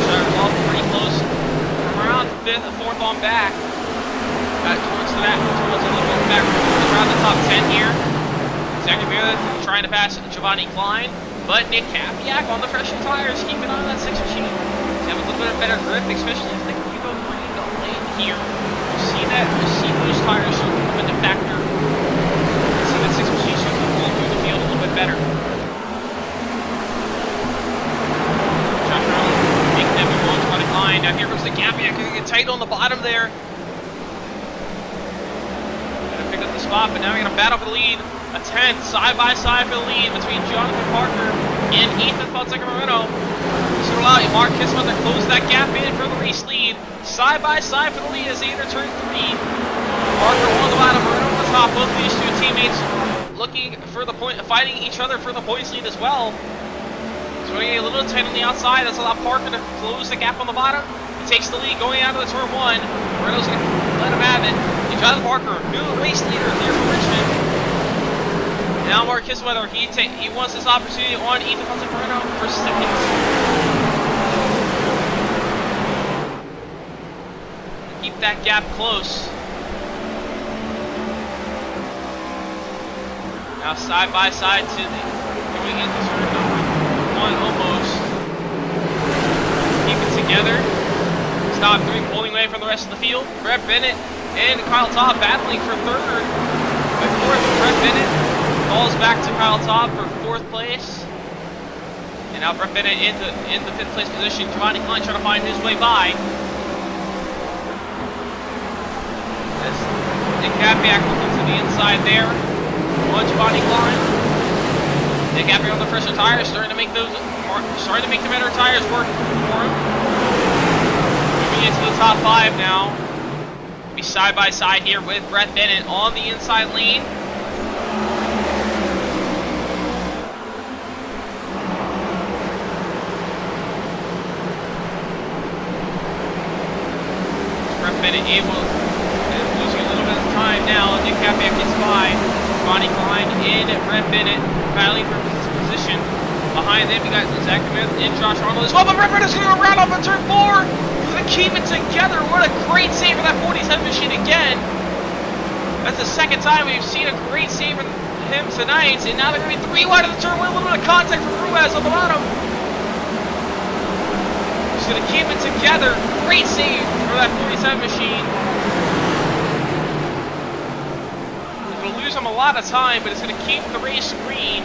Shutter's off pretty close. From around 5th and 4th on back. Towards a little bit back, around the top 10 here. Zach Rivera trying to pass Giovanni Klein, but Nick Kapiak on the fresher tires, keeping on that 6 machine. He's having a little bit of better grip, especially if they can keep on bringing the lane here. We've seen those tires start to come into factor. We've seen that 6 machine start to roll through the field a little bit better. Josh Arnold making that move on Giovanni Klein. Now here comes the Kapiak, going to get tight on the bottom there. Gonna pick up the spot, but now we're going to battle for the lead. A 10th side-by-side for the lead between Jonathan Parker and Ethan Fonseca-Moreno. This will allow Mark Kisselweather to close that gap in for the race lead. Side-by-side for the lead as they enter turn 3. Parker on the bottom, Moreno on the top. Both of these two teammates looking for the point, fighting each other for the points lead as well. So we're getting a little tight on the outside. That's allowed Parker to close the gap on the bottom. He takes the lead going out of the turn 1. Moreno's going to let him have it. And Jonathan Parker, new race leader here from Richmond. Now Mark Kisselweather, he wants this opportunity on Ethan Fonseca-Moreno for second. Keep that gap close. Now side by side to the going into turn number 1 almost. Keep it together. Stop 3 pulling away from the rest of the field. Brett Bennett and Kyle Todd battling for 3rd. By 4th, Brett Bennett falls back to Kyle Todd for 4th place. And now Brett Bennett in the 5th place position. Giovanni Klein trying to find his way by. As Nick Kapiak looking to the inside there on Giovanni Klein. Nick Kapiak on the fresher tires, starting to make the better tires work for him. Moving into the top 5 now. Be side by side here with Brett Bennett on the inside lane. Bennett able, losing a little bit of time now. Nick Kapiak gets by. Giovanni Klein in Brett Bennett, battling for position. Behind them, you got Zach Smith and Josh Arnold as well. But Brett Bennett's going to go around up on turn 4. Going to keep it together. What a great save for that 47 machine again. That's the 2nd time we've seen a great save him tonight. And now they're going to be 3 wide of the turn. A little bit of contact from Ruiz on the bottom. He's going to keep it together. Great save for that 47 machine. He's going to lose him a lot of time, but it's going to keep the race green.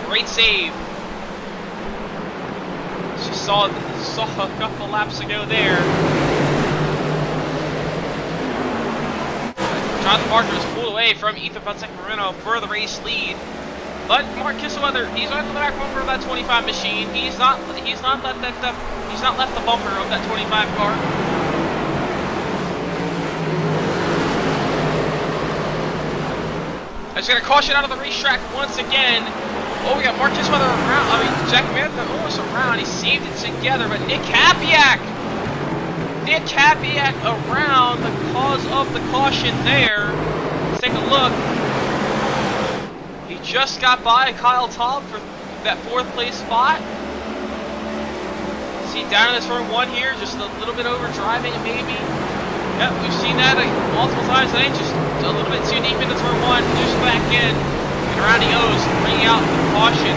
Great save. Just saw a couple laps ago there. Jonathan Parker was pulled away from Ethan Fonseca-Moreno for the race lead. But Mark Kissweather, he's on the back bumper of that 25 machine. He's not left the bumper of that 25 car. He's going to caution out of the racetrack once again. Oh, we got Mark Kissweather around. Jack Marathon almost around. He saved it together, but Nick Hapiak around the cause of the caution there. Let's take a look. He just got by Kyle Taub for that 4th place spot. See down in this turn 1 here, just a little bit over driving maybe. Yep, we've seen that multiple times today. Just a little bit too deep into turn 1, just back in. And around he goes, bringing out the caution.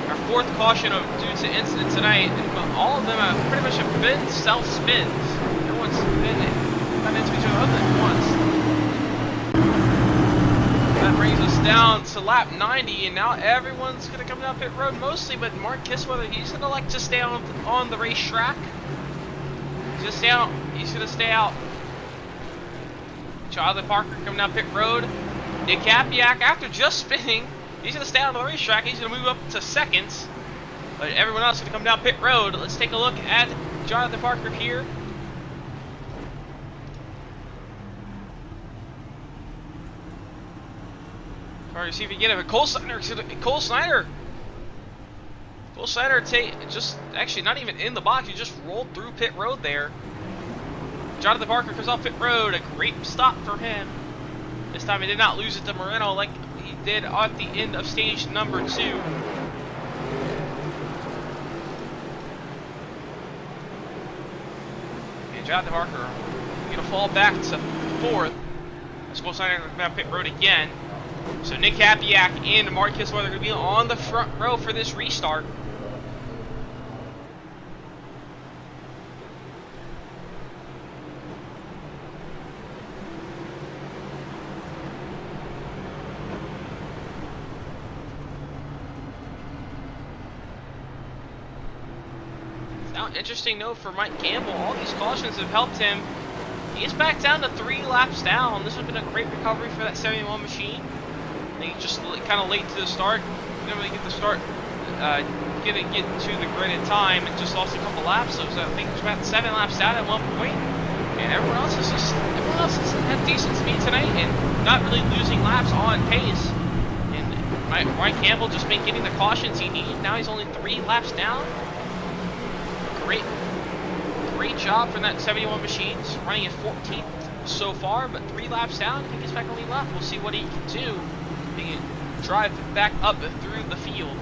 Our 4th caution due to incident tonight. And all of them have pretty much been self-spins. No one's been into each other other than once. That brings us down to lap 90, and now everyone's going to come down pit road mostly, but Mark Kissweather, he's going to like to stay on the racetrack. He's going to stay out. Jonathan Parker coming down pit road. Nick Hapiak, after just spinning, he's going to stay on the racetrack. He's going to move up to 2nd. But everyone else is going to come down pit road. Let's take a look at Jonathan Parker here. Trying to see if he can get him. Cole Snyder just actually not even in the box. He just rolled through pit road there. Jonathan Parker comes off pit road. A great stop for him. This time he did not lose it to Moreno like he did at the end of stage number 2. And Jonathan Parker going to fall back to 4th. Let's go sign down pit road again. So Nick Hapiak and Mark Kissweather are going to be on the front row for this restart. Now, interesting note for Mike Campbell, all these cautions have helped him. He's back down to 3 laps down. This has been a great recovery for that 71 machine. I think just kind of late to the start. Didn't really get the start, get to the grid in time, and just lost a couple laps. So I think it was about 7 laps down at one point. And everyone else has had decent speed tonight and not really losing laps on pace. And Mike Campbell just been getting the cautions he needed. Now he's only 3 laps down. Great job from that 71 machines, running at 14th so far, but 3 laps down. If he gets back on the lap, we'll see what he can do. He can drive back up through the field.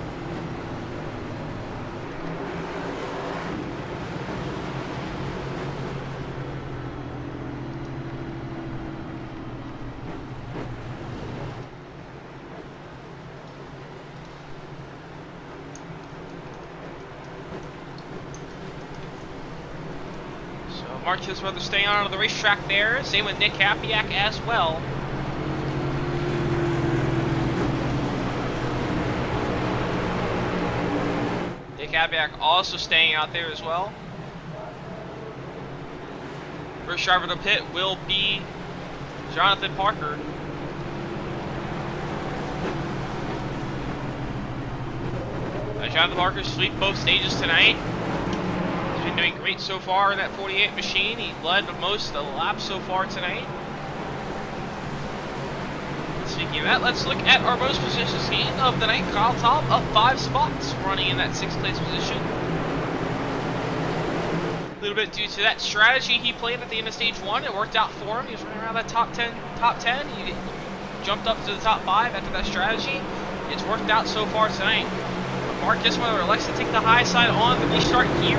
Mark Kissweather staying on the racetrack there. Same with Nick Hapiak as well. Nick Hapiak also staying out there as well. First driver to pit will be Jonathan Parker. Jonathan Parker swept both stages tonight. Been doing great so far in that 48 machine. He led most of the laps so far tonight. Speaking of that, let's look at our most positions gain of the night. Kyle Taub up 5 spots, running in that 6th place position. A little bit due to that strategy he played at the end of stage 1. It worked out for him. He was running around that top 10. He jumped up to the top 5 after that strategy. It's worked out so far tonight. Mark Kissweather elects to take the high side on the restart here.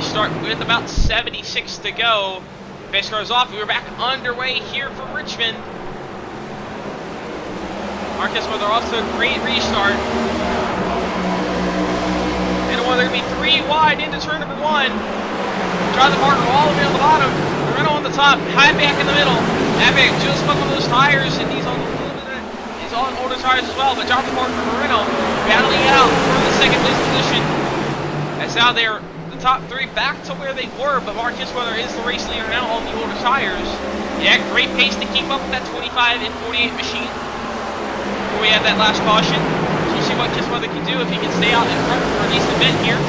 restart with about 76 to go. Pace car is off. We were back underway here for Richmond. Marcus Weather off to a great restart. And they're going to be 3 wide into turn number 1. Jonathan Parker all the way on the bottom. Renault on the top. Hatback in the middle. Hatback just spun on those tires, and he's on older tires as well. But Jonathan Parker and Renault battling it out for the second place position. As now they're the top 3 back to where they were, but Marcus Weather is the race leader now on the older tires. Yeah, great pace to keep up with that 25 and 48 machine. Before we have that last caution, so we'll see what Marcus Weather can do if he can stay out in front for a decent bit here.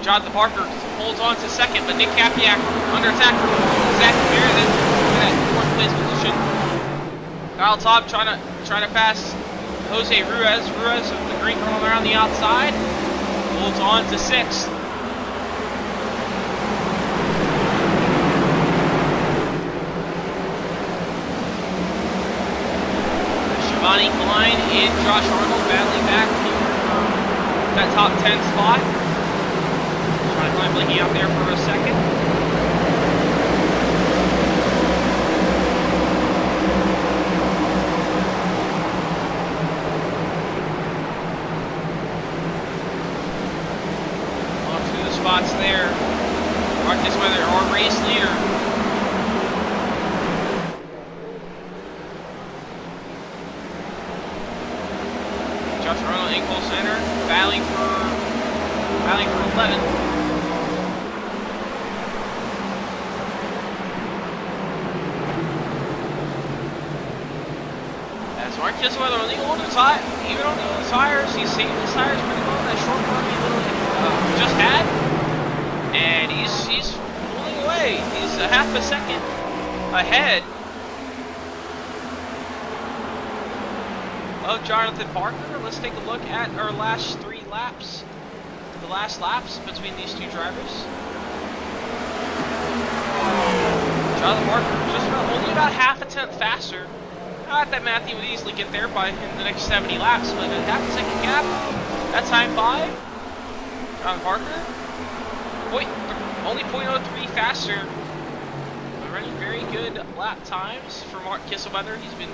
Jonathan Parker holds on to second, but Nick Capiak under attack from Zach Meredith in that 4th place position. Kyle Top trying to pass Jose Ruiz. Ruiz with the green card around the outside. Holds on to 6th. Shivani Klein and Josh Arnold battling back here for that top 10 spot. Shivani Klein blinking out there for a second. Spots there. Marcus Weather, our race leader. Josh Arnold in close center, battling for 11. As Marcus Weather on the older tire, even on the older tires, he's saving his tires pretty well. That short run he literally just had. And he's pulling away. He's a half a second ahead of Jonathan Parker. Let's take a look at our last 3 laps. The last laps between these 2 drivers. Jonathan Parker just only about half a tenth faster. Not that Matthew would easily get there by in the next 70 laps, but a half a second gap. That time by Jonathan Parker. Only 0.03 faster. But running very good lap times for Mark Kisselweather. He's doing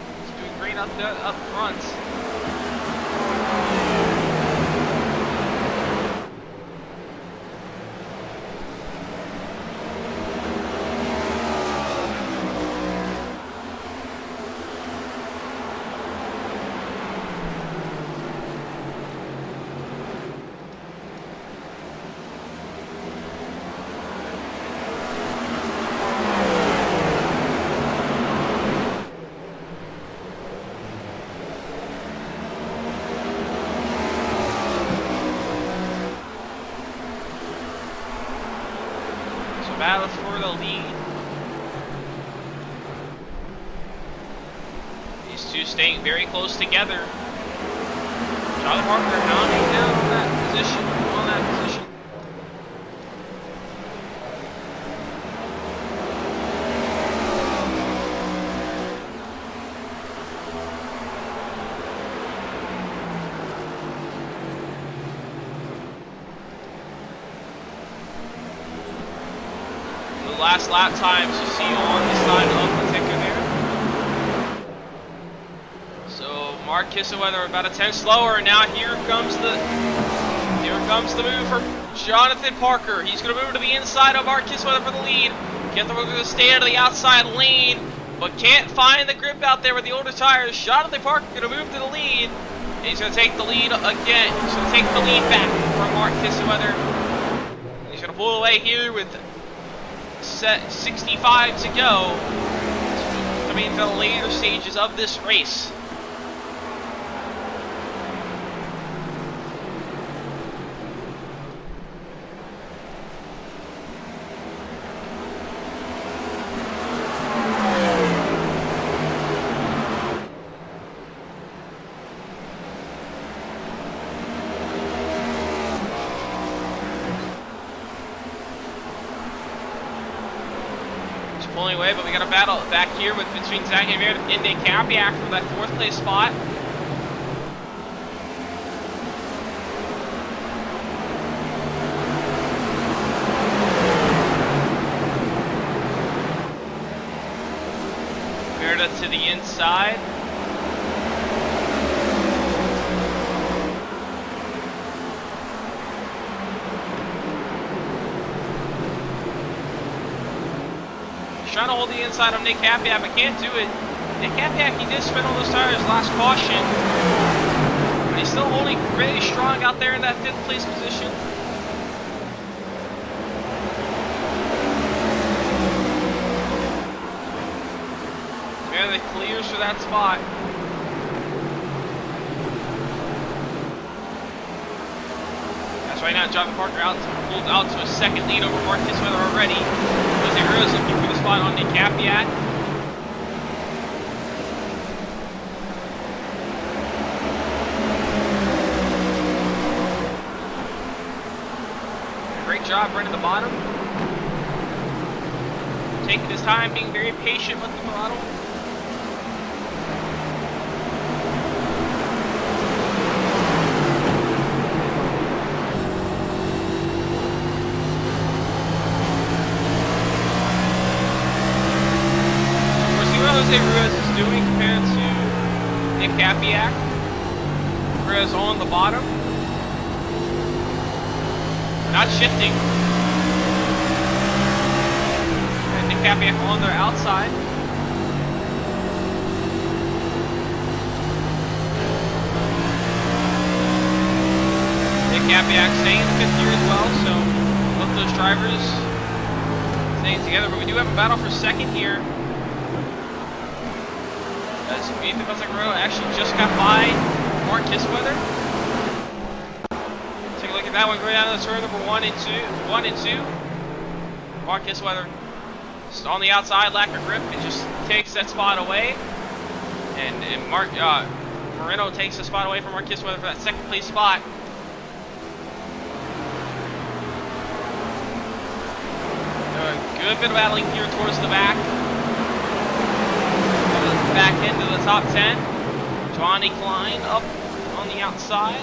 great up front. Battle for the lead. These 2 staying very close together. Jonathan Parker hounding down on that position. Last lap times you see on the side of the ticker there. So Mark Kisselweather about a 10 slower, and now here comes the move for Jonathan Parker. He's going to move to the inside of Mark Kisselweather for the lead. Kisselweather going to stay out of the outside lane, but can't find the grip out there with the older tires. Jonathan Parker going to move to the lead, and he's going to take the lead again. He's going to take the lead back from Mark Kisselweather. He's going to pull away here with 65 to go, coming into the later stages of this race. Pulling away, but we got a battle back here between Zach and Meredith and Nick Capiak for that 4th place spot. that to the inside. He's trying to hold the inside of Nick Capiak, but can't do it. Nick Capiak, he did spin all those tires last caution. But he's still holding pretty strong out there in that 5th place position. Barely clears for that spot. That's right now, Jonathan Parker pulled out to a 2nd lead over Marcus Weather already. Jose Ruiz looking for the spot on Nick Capiak. Great job running the bottom. Taking his time, being very patient with the throttle. Jose Ruiz is doing compared to Nick Capiak. Ruiz on the bottom. Not shifting. And Nick Capiak on their outside. Nick Capiak staying in the 5th gear as well, so both those drivers staying together. But we do have a battle for 2nd here. As Ethan Rowe actually just got by Mark Kissweather. Take a look at that one going down to the turn number 1 and 2. Mark Kissweather on the outside, lack of grip, it just takes that spot away. And Moreno takes the spot away from Mark Kissweather for that 2nd place spot. Good bit of battling here towards the back. Back into the top 10. Johnny Klein up on the outside.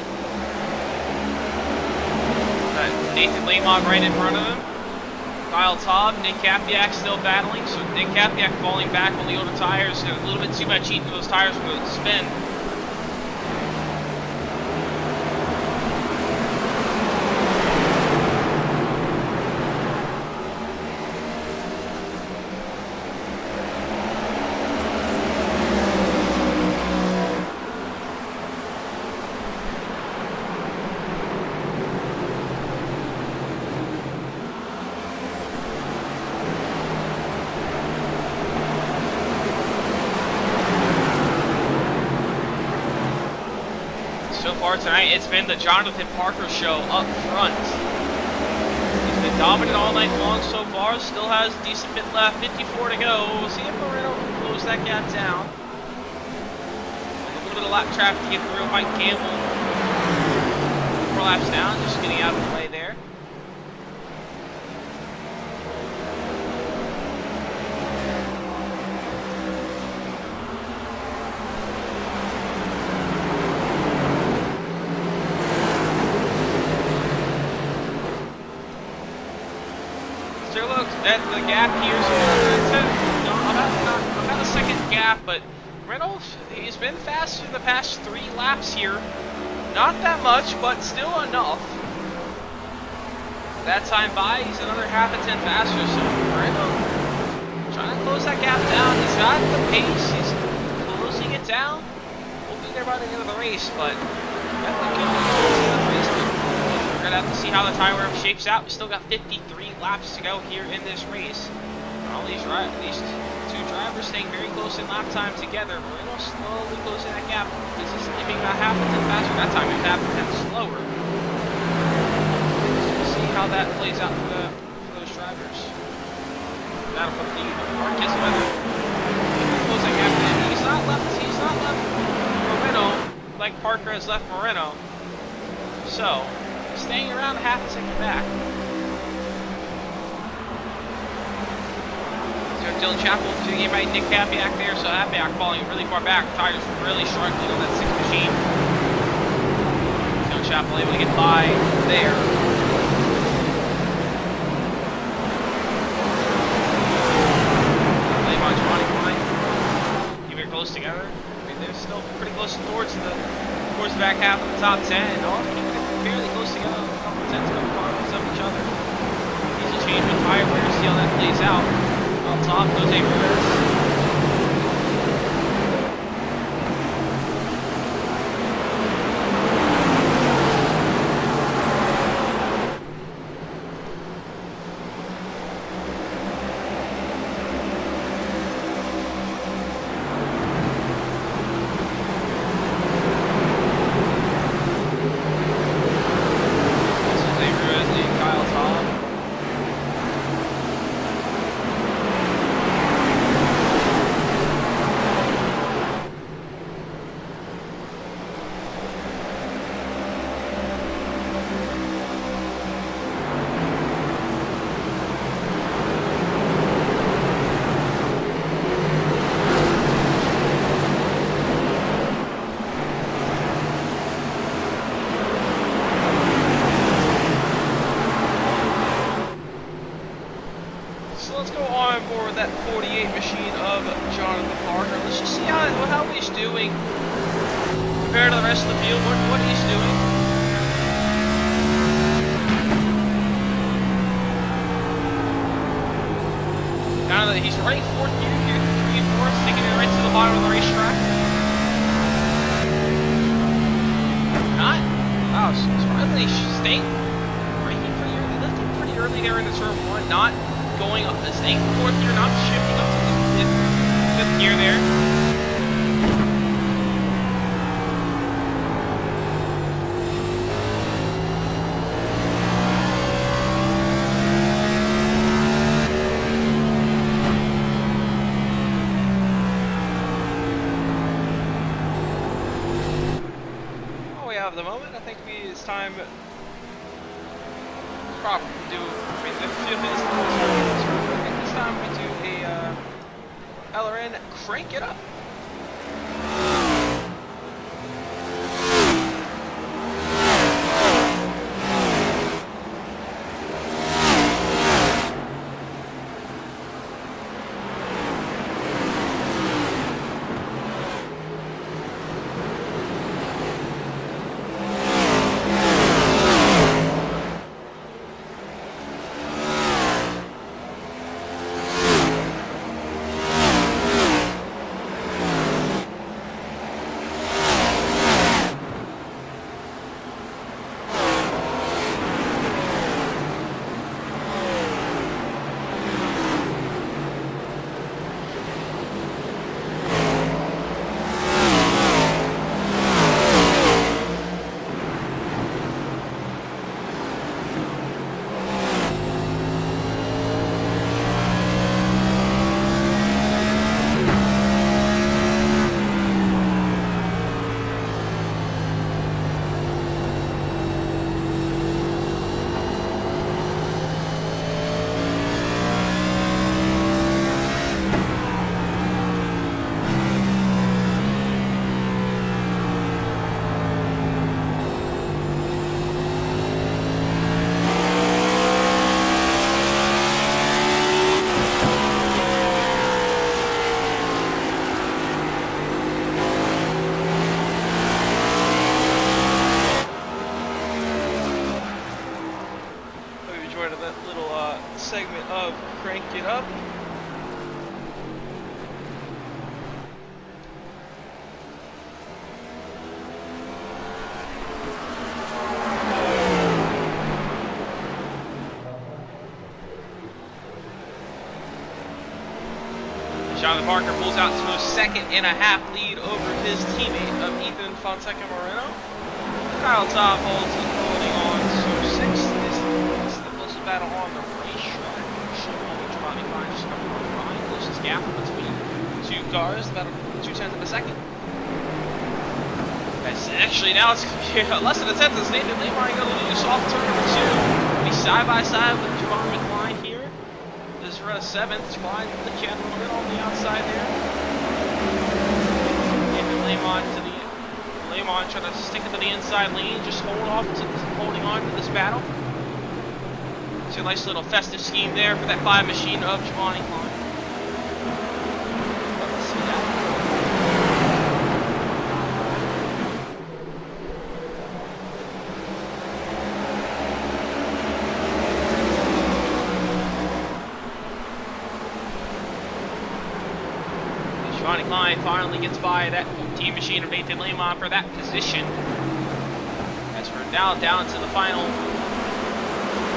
Nathan Lamont right in front of him. Kyle Taub, Nick Capiak still battling. So Nick Capiak falling back on the older tires. A little bit too much heat to those tires for the spin. Tonight, it's been the Jonathan Parker show up front. He's been dominant all night long so far. Still has a decent bit left. 54 to go. We'll see if Moreno can close that gap down. A little bit of lap traffic to get through. Mike Campbell 4 laps down, just getting out of the way there. At the gap here, so about a 2nd gap, but Reynolds, he's been faster the past 3 laps here. Not that much, but still enough. That time by, he's another half a 10 faster, so Reynolds trying to close that gap down. He's got the pace, he's closing it down. We'll be there by the end of the race, but we're going to have to see how the tire wear shapes out. We still got 53 laps to go here in this race. All these 2 drivers staying very close in lap time together. Moreno slowly closing that gap. Consistently being about half a 10 faster. That time he was half a 10 slower. So we'll see how that plays out for those drivers. Battle for the lead. Marcus Weather close that gap. And he's not left Moreno like Parker has left Moreno. So staying around a half a second back. Dylan Chappell getting by Nick Capiak there, so Capiak falling really far back. Tires really struggling on that 6th machine. Dylan Chappell able to get by there. Lamont Johnny Klein back half of the top 10. All keeping it fairly close together. A couple of tenths coming across of each other. Easy change with tire wear. See how that plays out. On top goes Ayers. That 48 machine of Jonathan Parker. Let's just see how he's doing compared to the rest of the field. What he's doing. Now that he's running fourth gear here, 3 and 4, taking it right to the bottom of the racetrack. Not. Wow, surprisingly staying braking pretty early. Lifting pretty early there in the turn 1. Not going up, staying fourth gear, not shifting up to the fifth gear there. All we have at the moment, I think it's time proper to do. I think this time we do a LRN, crank it up. Segment of crank it up. Jonathan Parker pulls out to a 2.5-second lead over his teammate of Ethan Fonseca Moreno. Kyle Top holding on to 6th. This is the closest battle on the racetrack. Just a couple of behind, closest gap between two cars, about 0.2 of a second. Actually, now it's less than a tenth as Nathan Lehmeyer going to lose off turn number 2. He's side by side with Javon McLean here. This is 7th. Javon the jet a little bit on the outside there. Nathan Lehmeyer trying to stick it to the inside lane, just holding on to this battle. See a nice little festive scheme there for that 5 machine of Javon Klein. Let's see that. Ronnie Klein finally gets by that team machine of Nathan Lamont for that position. As we're now down to the final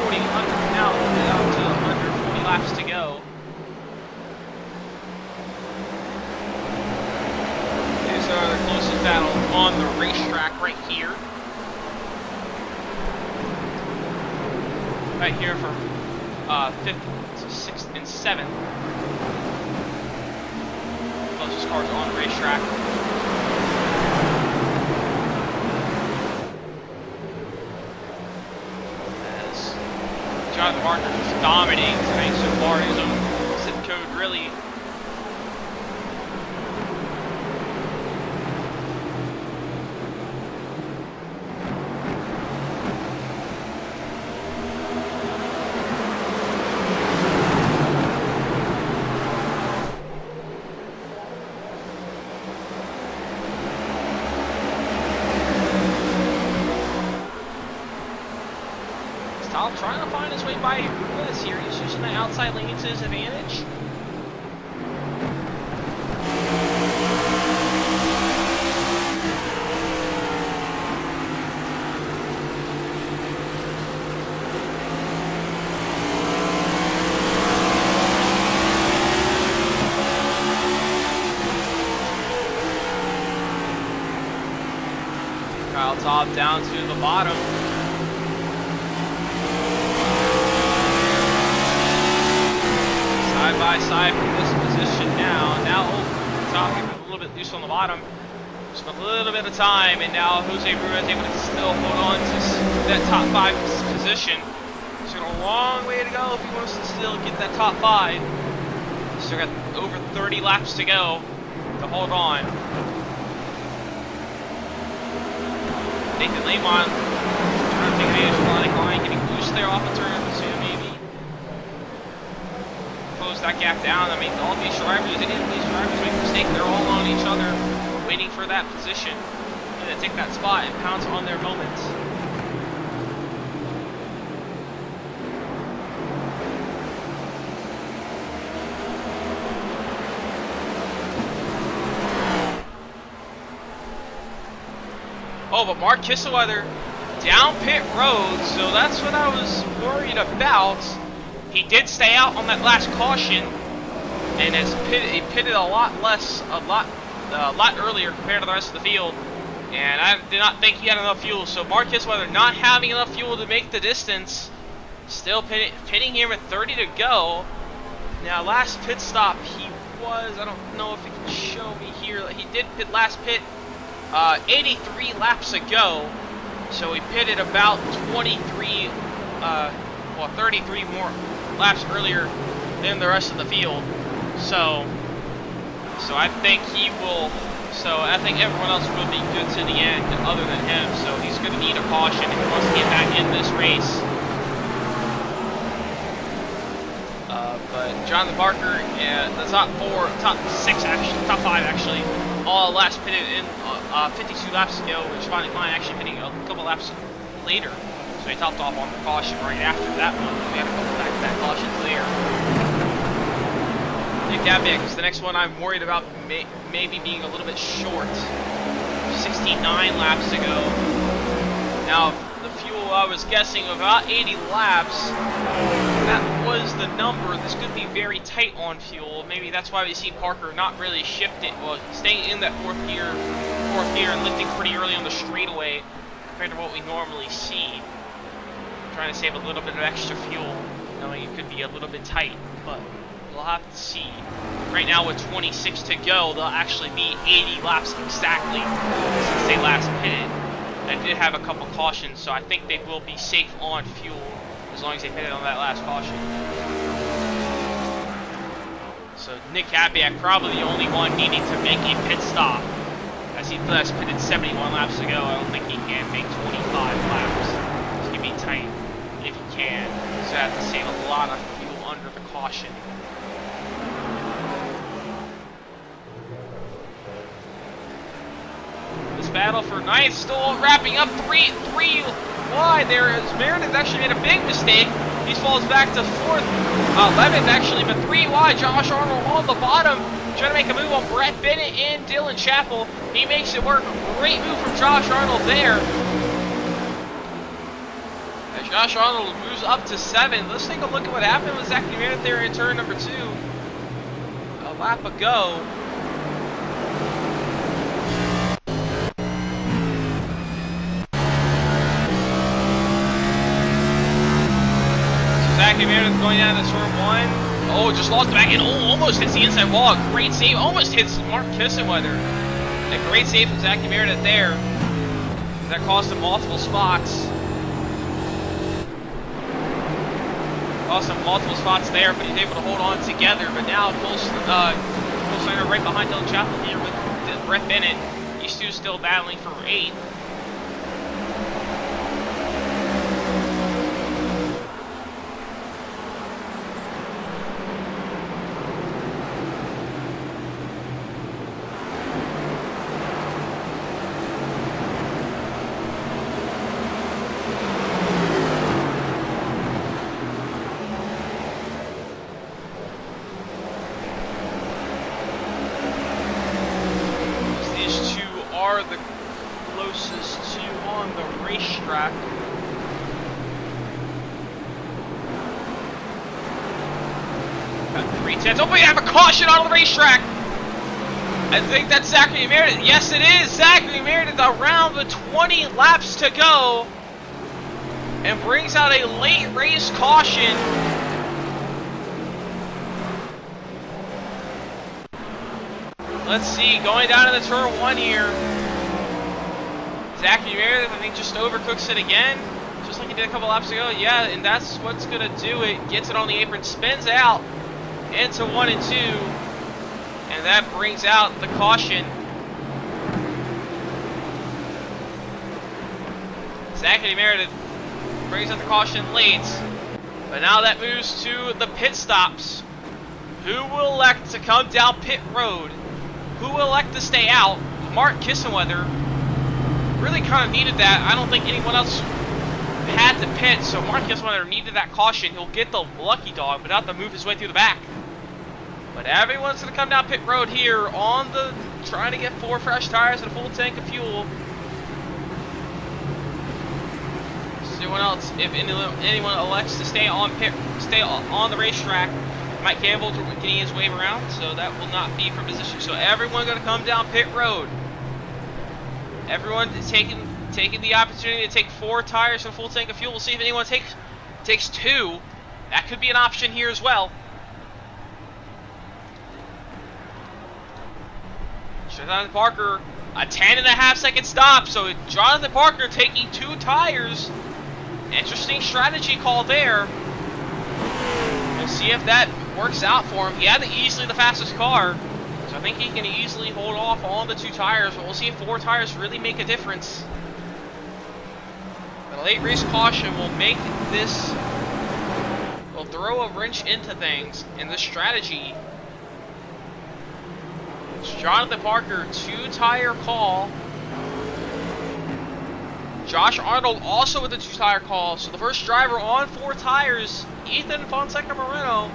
40, now down to under 40 laps to go. There's our closest battle on the racetrack right here. Right here from 5th to 6th and 7th. Closest cars on the racetrack. As Jonathan Barker is dominating tonight so far. His own zip code really. Trying to find his way by Ruiz here. He's using the outside lane to his advantage. Kyle Top down to the bottom. Side by side from this position now. Now Top a little bit loose on the bottom. Just a little bit of time, and now Jose Ruiz able to still hold on to that top 5 position. He's got a long way to go if he wants to still get that top 5. Still got over 30 laps to go to hold on. Nathan Lamont trying to take advantage of Ronnie Klein getting loose there off the turn, so maybe close that gap down. I mean, all these drivers, any of these drivers make a mistake, they're all on each other, waiting for that position, and to take that spot and pounce on their moments. Oh, but Mark Kisseleather down pit road, so that's what I was worried about. He did stay out on that last caution, and he pitted a lot earlier compared to the rest of the field. And I did not think he had enough fuel. So Mark Kisseleather not having enough fuel to make the distance, still pitting here with 30 to go. Now last pit stop he was, I don't know if he can show me here. He did pit last pit 83 laps ago. So he pitted about 33 more laps earlier than the rest of the field. So I think he will. So I think everyone else will be good to the end, other than him. So he's going to need a caution if he wants to get back in this race. But Jonathan Barker, the top 5 actually, all last pitted in 52 laps ago, which Ronnie Klein actually pitting a couple laps later. So he topped off on the caution right after that one. We had a couple back-to-back cautions there. Nick Gabiak is the next one I'm worried about maybe being a little bit short. 69 laps to go. Now, the fuel I was guessing about 80 laps. That was the number. This could be very tight on fuel. Maybe that's why we see Parker not really shift it. Well, staying in that fourth gear and lifting pretty early on the straightaway compared to what we normally see. Trying to save a little bit of extra fuel, knowing it could be a little bit tight, but we'll have to see. Right now with 26 to go, they'll actually be 80 laps exactly since they last pitted. They did have a couple cautions, so I think they will be safe on fuel as long as they pitted on that last caution. So Nick Gabiak probably the only one needing to make a pit stop, as he last pitted 71 laps ago. I don't think he can make 25 laps. It's going to be tight if he can. So I have to save a lot of fuel under the caution. This battle for ninth still wrapping up 3 wide there, as Meredith actually made a big mistake. He falls back to 4th. 11th actually, but 3 wide. Josh Arnold on the bottom, trying to make a move on Brett Bennett and Dylan Chappell. He makes it work. Great move from Josh Arnold there. As Josh Arnold moves up to 7. Let's take a look at what happened with Zachary Meredith there in turn number 2. A lap ago. Zachary Meredith going down to turn 1. Oh, just lost the back end. Oh, almost hits the inside wall. Great save. Almost hits Mark Kissenweather. A great save from Zachary Meredith there. That cost him multiple spots. Lost him multiple spots there, but he's able to hold on together. But now Cole Steiner right behind Dylan Chappell here with Brett Bennett. These two still battling for 8th. The closest to on the racetrack. Got 3/10. Oh, we have a caution on the racetrack. I think that's Zachary Meredith. Yes, it is Zachary Meredith around the 20 laps to go, and brings out a late race caution. Let's see, going down to the turn 1 here. Zachary Meredith, I think, just overcooks it again, just like he did a couple laps ago. Yeah, and that's what's going to do it. Gets it on the apron, spins out into 1 and 2, and that brings out the caution. Zachary Meredith brings out the caution late, but now that moves to the pit stops. Who will elect to come down pit road? Who will elect to stay out? Mark Kissenweather really kind of needed that. I don't think anyone else had to pit, so Mark Kissenweather needed that caution. He'll get the lucky dog, but not to move his way through the back. But everyone's going to come down pit road here on the trying to get 4 fresh tires and a full tank of fuel. Anyone else, if anyone elects to stay on the racetrack, Mike Campbell getting his wave around, so that will not be for position. So everyone going to come down pit road. Everyone is taking the opportunity to take 4 tires and a full tank of fuel. We'll see if anyone takes 2. That could be an option here as well. Jonathan Parker, a 10.5-second stop. So Jonathan Parker taking 2 tires. Interesting strategy call there. We'll see if that works out for him. He had easily the fastest car, so I think he can easily hold off on the 2 tires, but we'll see if 4 tires really make a difference. The late race caution will make this, will throw a wrench into things in this strategy. It's Jonathan Parker, 2-tire call. Josh Arnold also with a 2-tire call, so the first driver on 4 tires, Ethan Fonseca Moreno.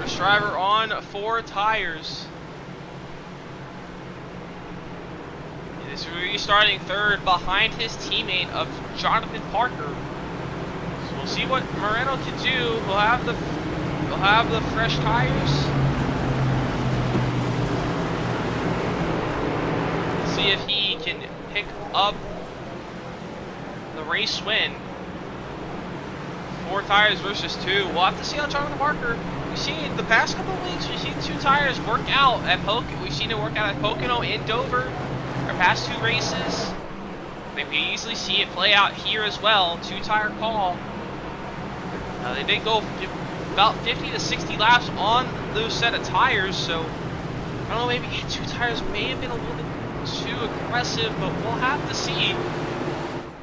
First driver on 4 tires. This will be starting 3rd behind his teammate of Jonathan Parker. So we'll see what Moreno can do. He'll have the fresh tires. See if he can pick up the race win. 4 tires versus 2. We'll have to see how Jonathan Parker. We've seen the past couple of weeks. We've seen 2 tires work out at We've seen it work out at Pocono and Dover. Our past 2 races. I think we easily see it play out here as well. 2-tire call. They did go about 50 to 60 laps on those set of tires, so I don't know, maybe 2 tires may have been a little bit too aggressive, but we'll have to see.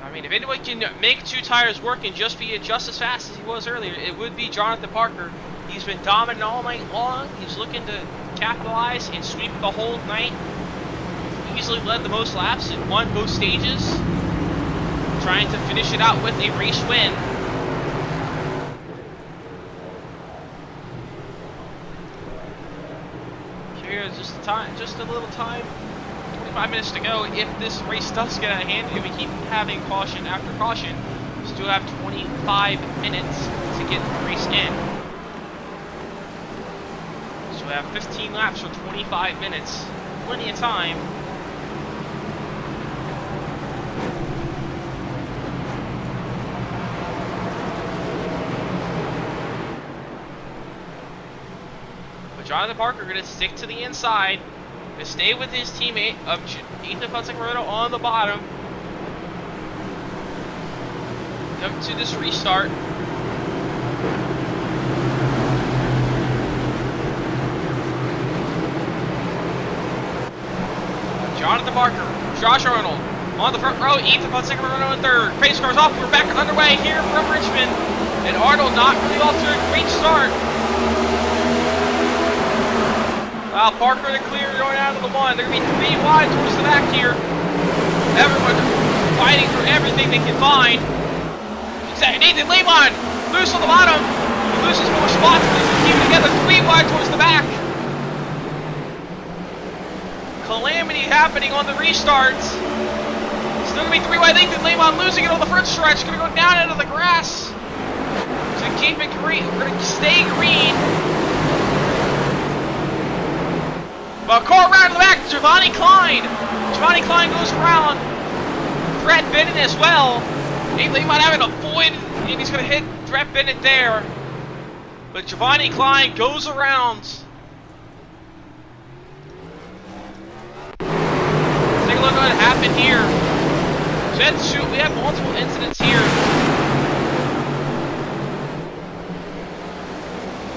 I mean, if anyone can make 2 tires work and just be just as fast as he was earlier, it would be Jonathan Parker. He's been dominant all night long. He's looking to capitalize and sweep the whole night. easily led the most laps and won both stages, trying to finish it out with a race win. Here's just a little time, 25 minutes to go. If this race does get out of hand, if we keep having caution after caution, we still have 25 minutes to get the race in. So we have 15 laps for 25 minutes, plenty of time. Jonathan Parker going to stick to the inside, going to stay with his teammate of Ethan Fonseca on the bottom. Come to this restart. Jonathan Parker, Josh Arnold on the front row, Ethan Fonseca in third. Pace cars off, we're back underway here from Richmond. And Arnold not really off to a great start. Parker to clear going out of the one. They're going to be 3 wide towards the back here. Everyone fighting for everything they can find. Nathan Lemon loose on the bottom. He loses more spots, but he's keeping together 3 wide towards the back. Calamity happening on the restarts. Still going to be 3 wide. Nathan Lemon losing it on the front stretch. Going to go down into the grass. To keep it green. We're going to stay green. But car around to the back, Giovanni Klein. Giovanni Klein goes around. Brett Bennett as well. He might have an avoid, and he's going to hit Brett Bennett there. But Giovanni Klein goes around. Let's take a look at what happened here. So we have multiple incidents here.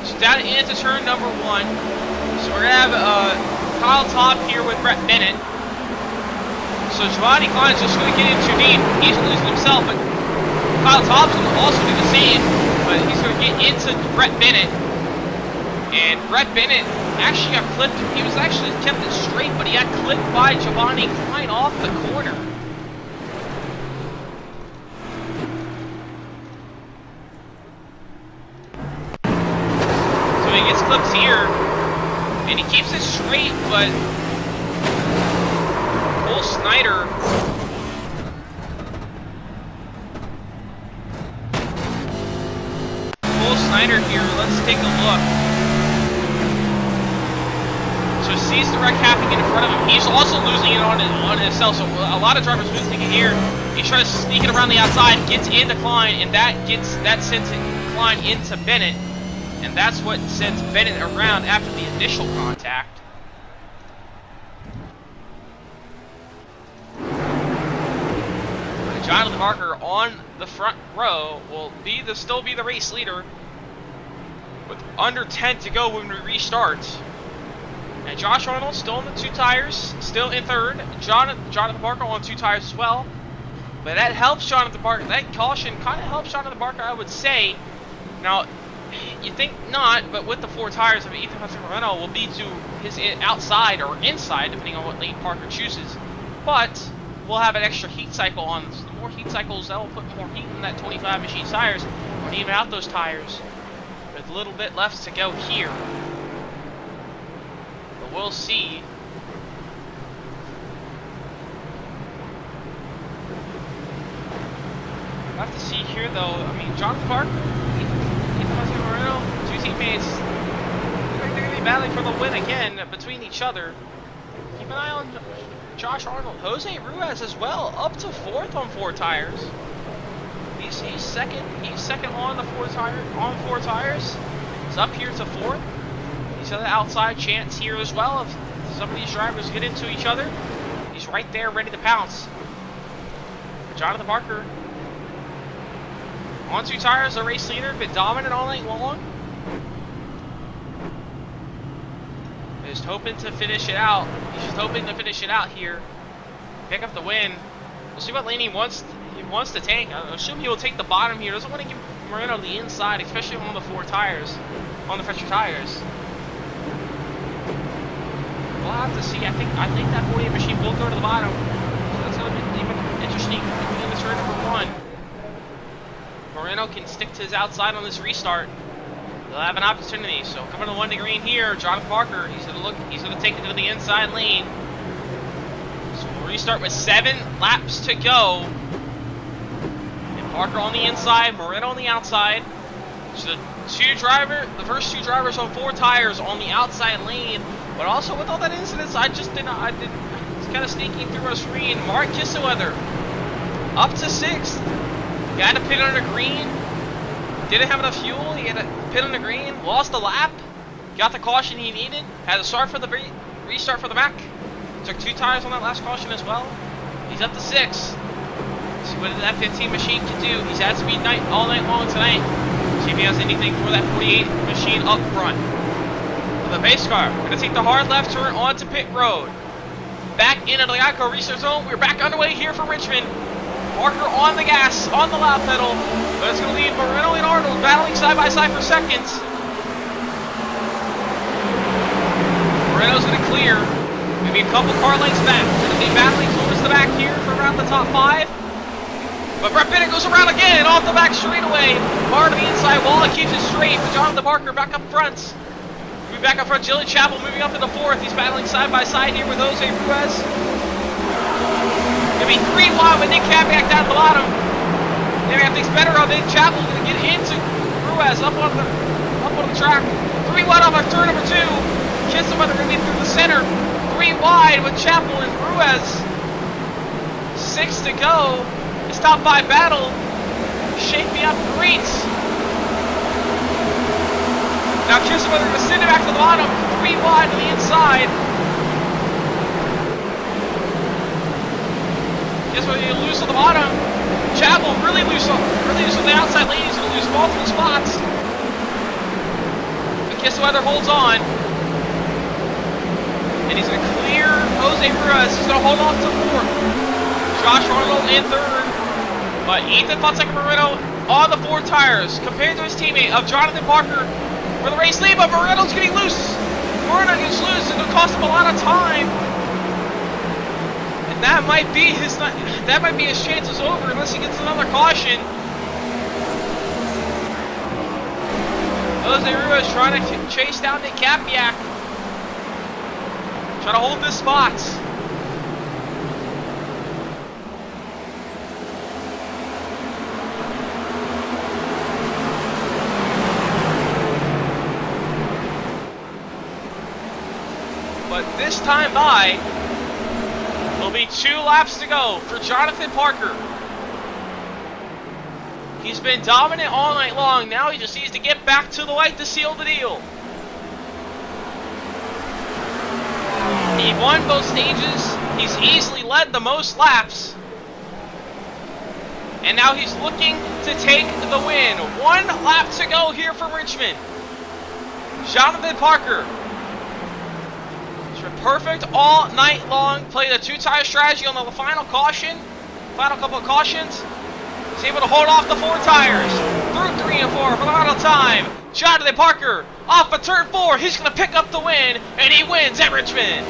So down into turn number 1. So we're going to have Kyle Top here with Brett Bennett. So Giovanni Klein's just going to get in too deep. He's losing himself, but Kyle Top's going to also do the same. But he's going to get into Brett Bennett. And Brett Bennett actually got clipped. He was actually kept it straight, but he got clipped by Giovanni Klein off the corner. So he gets clipped here. And he keeps it straight, but Cole Snyder here, let's take a look. So sees the wreck happening in front of him. He's also losing it on himself, so a lot of drivers losing it here. He tries to sneak it around the outside, gets into Klein, and that sends Klein into Bennett. And that's what sends Bennett around after the initial contact. Jonathan Parker on the front row will still be the race leader with under 10 to go when we restart. And Josh Arnold still on the 2 tires, still in third. Jonathan Parker on 2 tires as well. But that helps Jonathan Parker. That caution kind of helps Jonathan Parker, I would say. Now, you think not, but with the 4 tires of Ethan Fonseca will be to his outside or inside, depending on what lane Parker chooses. But we'll have an extra heat cycle on. So the more heat cycles, that will put more heat in that 25 machine tires. We'll even out those tires with a little bit left to go here. But we'll see. We'll have to see here, though. I mean, Jonathan Parker, two teammates, they're going to be battling for the win again between each other. Keep an eye on Josh Arnold. Jose Ruiz as well, up to 4th on 4 tires. He's second. He's second on the 4 tires. He's up here to 4th. He's got an outside chance here as well. If some of these drivers get into each other, he's right there ready to pounce. Jonathan Parker on 2 tires, the race leader, been dominant all night long. Just hoping to finish it out. He's just hoping to finish it out here. Pick up the win. We'll see what lane he wants to take. I assume he will take the bottom here. Doesn't want to give Moreno the inside, especially on the 4 tires, on the fresher tires. we'll have to see. I think that 48 machine will go to the bottom. So that's going to be even interesting in this turn number 1. Moreno can stick to his outside on this restart. They'll have an opportunity. So coming to 1 to green here, Jonathan Parker. He's going to take it to the inside lane. So we'll restart with 7 laps to go. And Parker on the inside, Moreno on the outside. So the first two drivers on 4 tires on the outside lane. But also with all that incidents, it's kind of sneaking through our screen. Mark Kisselweather up to 6th. He had to pit under green. Didn't have enough fuel. He had to pit under green. Lost the lap. Got the caution he needed. Had to start for the restart for the back. Took 2 tires on that last caution as well. He's up to 6th. See what that 15 machine can do. He's had speed all night long tonight. See if he has anything for that 48 machine up front. For the base car, we're going to take the hard left turn onto pit road. Back into the Geico restart zone. We're back underway here for Richmond. Parker on the gas, on the loud pedal. But it's going to leave Moreno and Arnold battling side by side for seconds. Moreno's going to clear. Maybe a couple car lengths back. Going to be battling towards the back here for around the top 5. But Brett Bennett goes around again off the back straightaway. Hard to the inside wall. It keeps it straight for Jonathan Parker back up front. Moving back up front, Jillian Chappell moving up into 4th. He's battling side by side here with Jose Ruiz. Gonna be 3 wide with Nick Cabiak down at the bottom. Cabiak thinks better of it. Chappell's gonna get into Ruiz up on the track. 3 wide off of turn number 2. Kisselweather gonna be through the center. 3 wide with Chappell and Ruiz. 6 to go. It's top 5 battle. Shake me up great. Now Kisselweather going to send it back to the bottom. 3 wide to the inside. Kisselweather going to lose on the bottom. Chappell really loose on the outside lane. He's going to lose multiple spots. But Kisselweather holds on. And he's going to clear Jose Ruiz. He's going to hold on to 4th. Josh Arnold in 3rd. But Ethan Fonseca-Moreno on the 4 tires, compared to his teammate of Jonathan Parker for the race lead, but Moreno's getting loose. Moreno gets loose, and it'll cost him a lot of time. And that might be his chances over unless he gets another caution. Jose Ruiz trying to chase down Nick Cabiak. Trying to hold this spot. But this time by, there'll be 2 laps to go for Jonathan Parker. He's been dominant all night long. Now he just needs to get back to the light to seal the deal. He won both stages. He's easily led the most laps. And now he's looking to take the win. 1 lap to go here for Richmond. Jonathan Parker. Perfect all night long. Played a 2-tire strategy on the final couple of cautions. He's able to hold off the 4 tires through 3 and 4 for the final time. Jonathan Parker off of turn 4. He's going to pick up the win, and he wins at Richmond.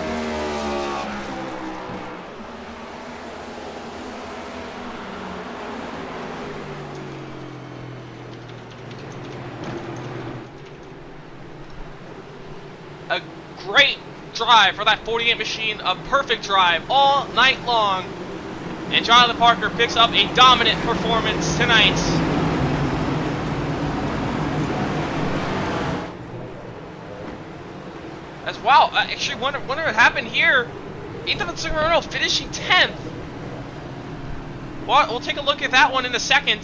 A great drive for that 48 machine, a perfect drive all night long, and Jonathan Parker picks up a dominant performance tonight. As well, actually wonder what happened here. Ethan Fonseca finishing 10th. Well, we'll take a look at that one in a second.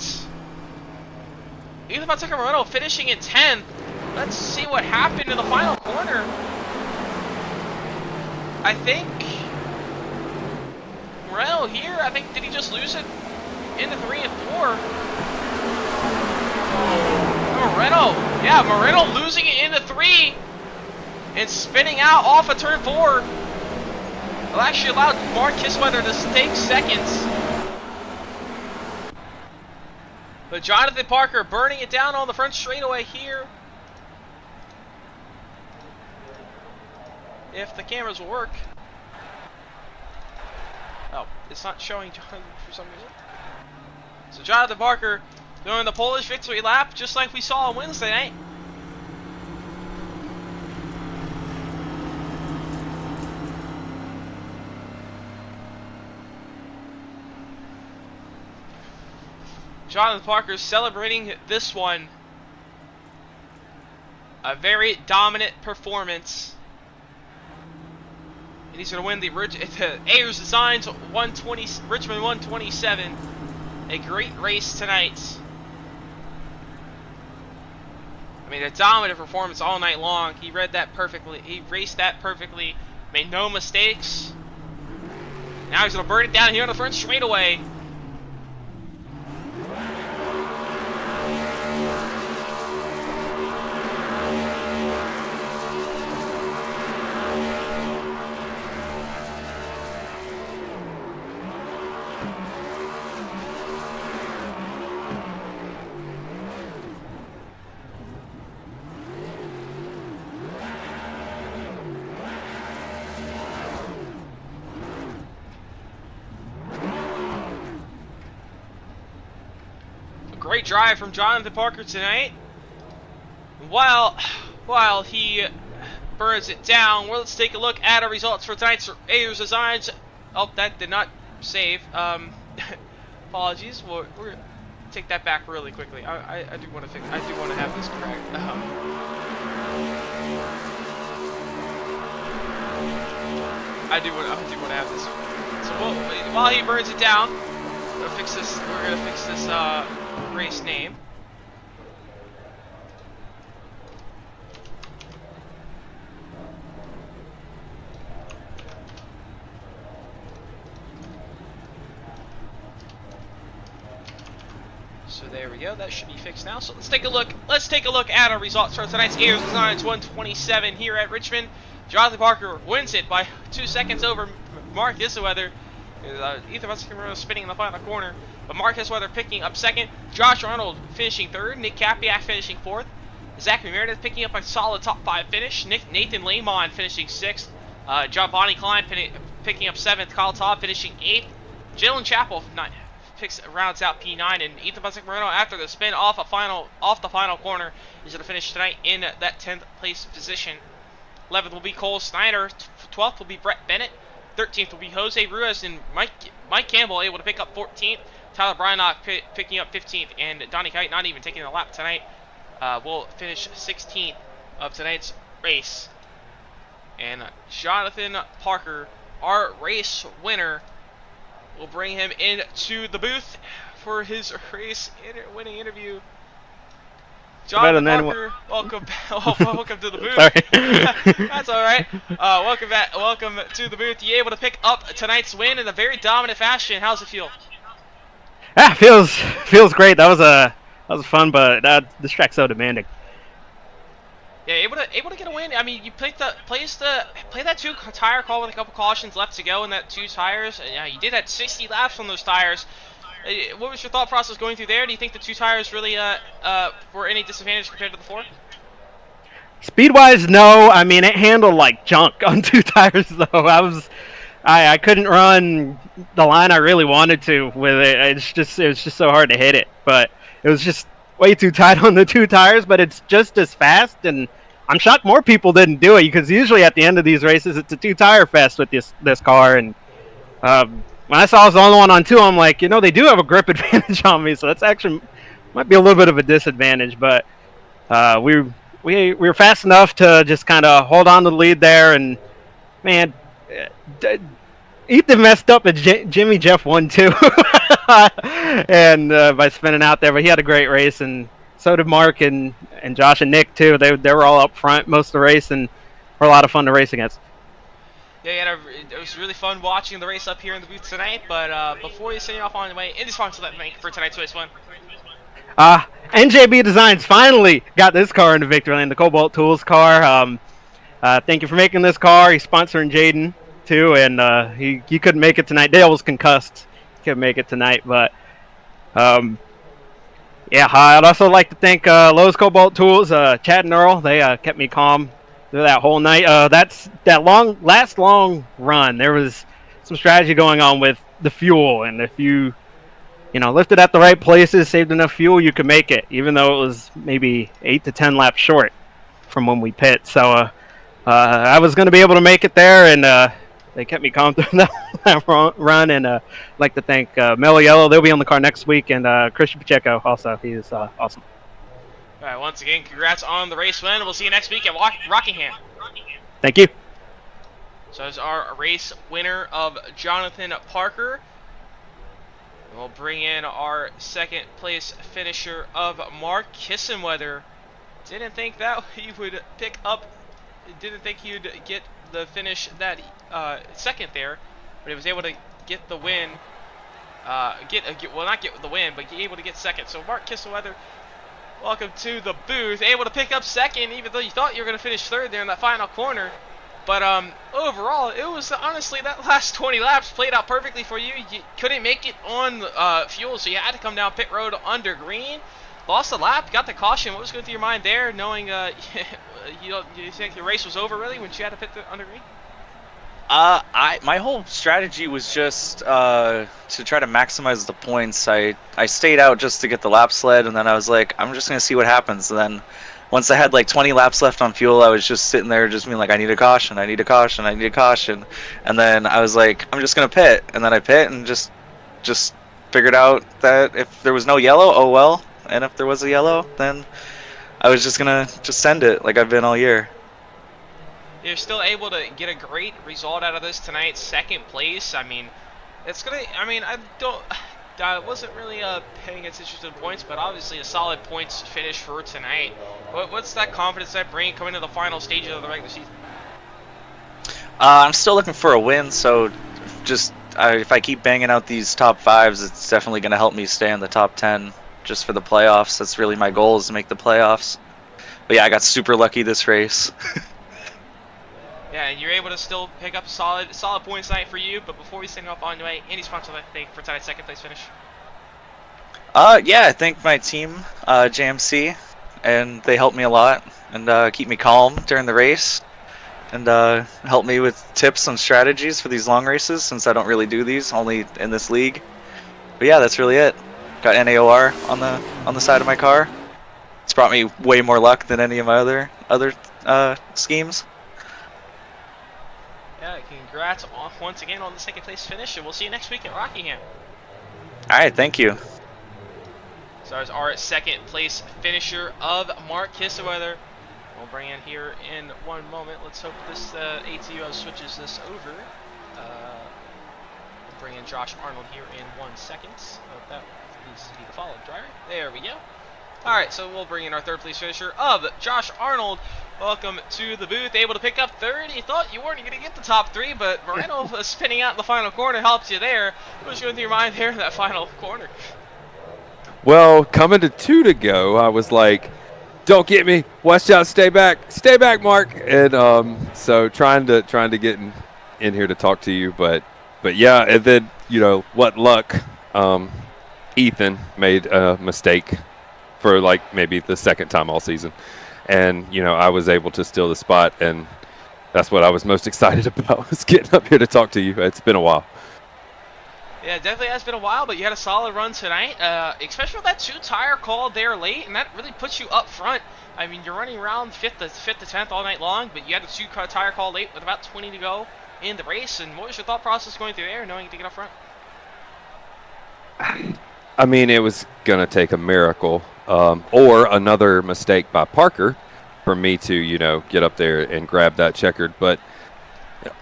Ethan Fonseca finishing in 10th. Let's see what happened in the final corner. I think Moreno here, did he just lose it into 3 and 4? Moreno losing it into 3 and spinning out off of turn 4. It actually allowed Mark Kisselweather to take seconds. But Jonathan Parker burning it down on the front straightaway here. if the cameras will work. Oh, it's not showing Jonathan for some reason. So Jonathan Parker doing the Polish victory lap, just like we saw on Wednesday night. Jonathan Parker celebrating this one. A very dominant performance. And he's going to win the Ayers Designs Richmond 127. A great race tonight. I mean, a dominant performance all night long. He read that perfectly. He raced that perfectly. Made no mistakes. Now he's going to burn it down here on the front straightaway. Great drive from Jonathan Parker tonight. While he burns it down, well, let's take a look at our results for tonight's Ayers Designs. Oh, that did not save. Apologies. We're gonna take that back really quickly. I do want to fix. I do want to have this correct. I do want to have this. So while he burns it down, we're gonna fix this. We're gonna fix this. Race name. So there we go. That should be fixed now. So let's take a look. Let's take a look at our results for tonight's Ayers Designs 127 here at Richmond. Jonathan Parker wins it by 2 seconds over Mark Isweather. Ethan Vasquez spinning in the final corner, but Marcus Weather picking up second, Josh Arnold finishing third, Nick Capiak finishing fourth, Zachary Meredith picking up a solid top 5 finish, Nathan Lamon finishing sixth, John Bonnie Klein picking up seventh, Kyle Todd finishing eighth, Jalen Chappell rounds out P9, and Ethan Vasquez after the spin off the final corner is going to finish tonight in that 10th place position. 11th will be Cole Snyder, 12th will be Brett Bennett, 13th will be Jose Ruiz, and Mike Campbell able to pick up 14th. Tyler Brynock picking up 15th, and Donnie Kite not even taking a lap tonight. Will finish 16th of tonight's race. And Jonathan Parker, our race winner, will bring him into the booth for his winning interview. Jonathan Parker, welcome to the booth. Sorry. That's all right. Welcome back. Welcome to the booth. You able to pick up tonight's win in a very dominant fashion. How's it feel? Yeah, feels great. That was fun, but this track's so demanding. Yeah, able to get a win. I mean, you play that 2 tire call with a couple cautions left to go in that 2 tires. Yeah, you did that 60 laps on those tires. What was your thought process going through there? Do you think the 2 tires really were any disadvantage compared to the 4? Speed-wise, no. I mean, it handled like junk on 2 tires, though. I couldn't run the line I really wanted to with it. It was just so hard to hit it. But it was just way too tight on the 2 tires. But it's just as fast, and I'm shocked more people didn't do it, because usually at the end of these races, it's a 2-tire fest with this car. And when I saw I was the only one on 2, I'm like, they do have a grip advantage on me, so that's actually might be a little bit of a disadvantage. But we were fast enough to just kind of hold on to the lead there. And man, Ethan messed up, and Jimmy Jeff won too, and by spinning out there. But he had a great race, and so did Mark and Josh and Nick too. They were all up front most of the race, and were a lot of fun to race against. Yeah, it was really fun watching the race up here in the booth tonight. But before you send you off on the way, any sponsor that make for tonight's race win? NJB Designs finally got this car into victory lane, the Cobalt Tools car. Thank you for making this car. He's sponsoring Jaden too, and he couldn't make it tonight. Dale was concussed, he couldn't make it tonight. But yeah, I'd also like to thank Lowe's Cobalt Tools, Chad and Earl. They kept me calm that whole night. That last long run. There was some strategy going on with the fuel, and if you lifted at the right places, saved enough fuel, you could make it, even though it was maybe 8 to 10 laps short from when we pit. So I was going to be able to make it there, and they kept me calm through that run. And I'd like to thank Mello Yellow. They'll be on the car next week, and Christian Pacheco also. He is awesome. All right, once again, congrats on the race win. We'll see you next week at Rockingham. Thank you. So that's our race winner of Jonathan Parker. And we'll bring in our second place finisher of Mark Kissenweather. Didn't think that he would pick up, didn't think he would get the finish that second there, but he was able to get the win. Not get the win, but able to get second. So Mark Kissenweather, welcome to the booth. Able to pick up second, even though you thought you were going to finish third there in that final corner. But overall, it was honestly that last 20 laps played out perfectly for you. You couldn't make it on fuel, so you had to come down pit road under green. Lost a lap, got the caution. What was going through your mind there, knowing you think your race was over really when you had to pit under green? My whole strategy was just to try to maximize the points. I stayed out just to get the lap sled, and then I was like, I'm just gonna see what happens. And then once I had like 20 laps left on fuel, I was just sitting there just being like, I need a caution, I need a caution, I need a caution. And then I was like, I'm just gonna pit. And then I pit and just figured out that if there was no yellow, oh well. And if there was a yellow, then I was just gonna send it like I've been all year. You're still able to get a great result out of this tonight, second place. I mean, I wasn't really paying attention to the points, but obviously a solid points finish for tonight. What's that confidence that bring coming to the final stages of the regular season? I'm still looking for a win, so if I keep banging out these top fives, it's definitely going to help me stay in the top 10 just for the playoffs. That's really my goal, is to make the playoffs. But yeah, I got super lucky this race. Yeah, and you're able to still pick up solid points tonight for you. But before we send off on the way, any sponsor I think for tonight's second place finish? Yeah, I think my team, JMC, and they helped me a lot and keep me calm during the race, and help me with tips and strategies for these long races, since I don't really do these, only in this league. But yeah, that's really it. Got NAOR on the side of my car. It's brought me way more luck than any of my other schemes. Yeah, congrats once again on the second place finish, and we'll see you next week at Rockingham. All right, thank you. So as our second place finisher of Mark Kissenweather. We'll bring in here in one moment. Let's hope this ATO switches this over. We'll bring in Josh Arnold here in 1 second. Hope that needs to be the follow driver. There we go. Alright, so we'll bring in our third place finisher of Josh Arnold. Welcome to the booth. Able to pick up third. You thought you weren't going to get the top three, but Moreno spinning out in the final corner helps you there. What was going through your mind there in that final corner? Well, coming to 2 to go, I was like, don't get me. Watch out, stay back, Mark. And so trying to get in here to talk to you, but yeah, and then what luck. Ethan made a mistake for like maybe the second time all season, and I was able to steal the spot, and that's what I was most excited about, was getting up here to talk to you. It's been a while. Yeah, it definitely has been a while, but you had a solid run tonight, especially with that 2-tire call there late, and that really puts you up front. I mean, you're running around 5th to 10th all night long, but you had the 2-tire call late with about 20 to go in the race. And what was your thought process going through there, knowing you to get up front? I mean, it was going to take a miracle or another mistake by Parker for me to, get up there and grab that checkered. But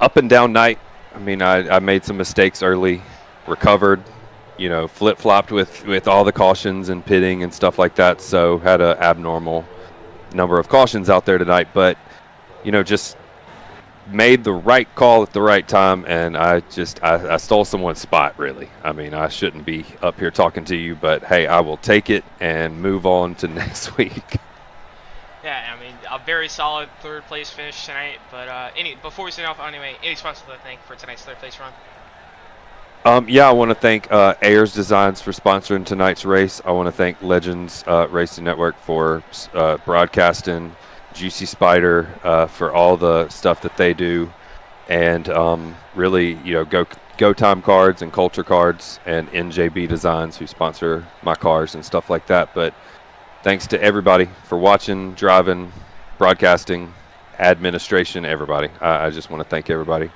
up and down night, I mean, I made some mistakes early, recovered, flip-flopped with all the cautions and pitting and stuff like that. So had an abnormal number of cautions out there tonight. But, just made the right call at the right time, and I stole someone's spot, really. I mean, I shouldn't be up here talking to you, but hey, I will take it and move on to next week. Yeah, I mean, a very solid third place finish tonight. But before we sign off, anyway, any sponsors to thank for tonight's third place run? Yeah, I want to thank Ayers Designs for sponsoring tonight's race. I want to thank Legends Racing Network for broadcasting Juicy Spider for all the stuff that they do, and really, Go Time Cards and Culture Cards and NJB Designs who sponsor my cars and stuff like that. But thanks to everybody for watching, driving, broadcasting, administration, everybody. I just want to thank everybody.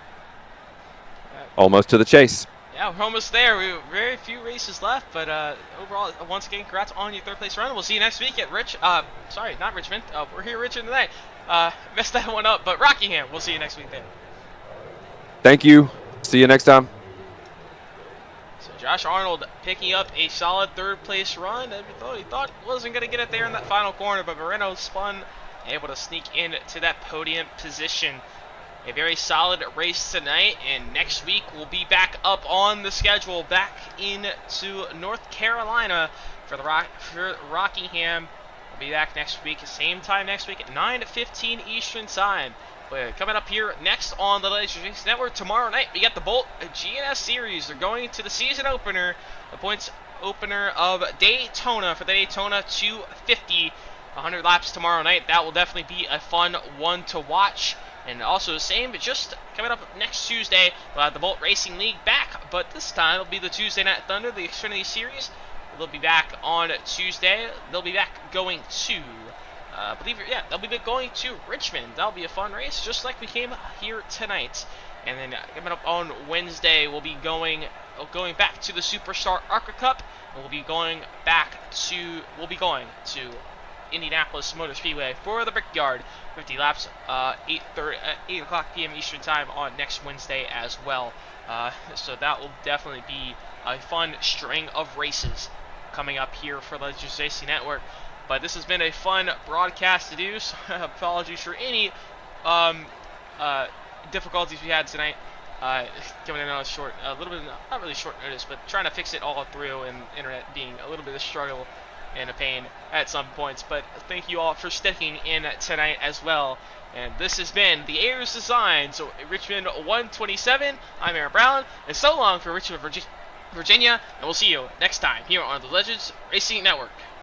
Almost to the chase. Yeah, we're almost there. We have very few races left, but overall, once again, congrats on your third place run. We'll see you next week at sorry, not Richmond. We're here at Richmond tonight. Messed that one up, but Rockingham. We'll see you next week there. Thank you. See you next time. So Josh Arnold picking up a solid third place run. He thought wasn't going to get it there in that final corner, but Moreno spun, able to sneak into that podium position. A very solid race tonight, and next week we'll be back up on the schedule, back into North Carolina for Rockingham. We'll be back next week, same time next week at 9:15 Eastern Time. But coming up here next on the Legends Race Network tomorrow night, we got the Bolt GNS Series. They're going to the season opener, the points opener of Daytona for the Daytona 250. 100 laps tomorrow night. That will definitely be a fun one to watch. And also the same, but just coming up next Tuesday, we'll have the Bolt Racing League back, but this time it'll be the Tuesday Night Thunder, the Xfinity Series. They'll be back on Tuesday. They'll be back going to, they'll be going to Richmond. That'll be a fun race, just like we came here tonight. And then coming up on Wednesday, we'll be going back to the Superstar ARCA Cup, and we'll be going to Indianapolis Motor Speedway for the Brickyard. 50 laps, 8 o'clock p.m. Eastern Time on next Wednesday as well. So that will definitely be a fun string of races coming up here for the Legends Racing Network. But this has been a fun broadcast to do, so apologies for any difficulties we had tonight. Coming in on a little bit, not really short notice, but trying to fix it all through, and internet being a little bit of a struggle and a pain at some points. But thank you all for sticking in tonight as well. And this has been the Ayers Design, so Richmond 127. I'm Aaron Brown, and so long for Richmond, Virginia, and we'll see you next time here on the Legends Racing Network.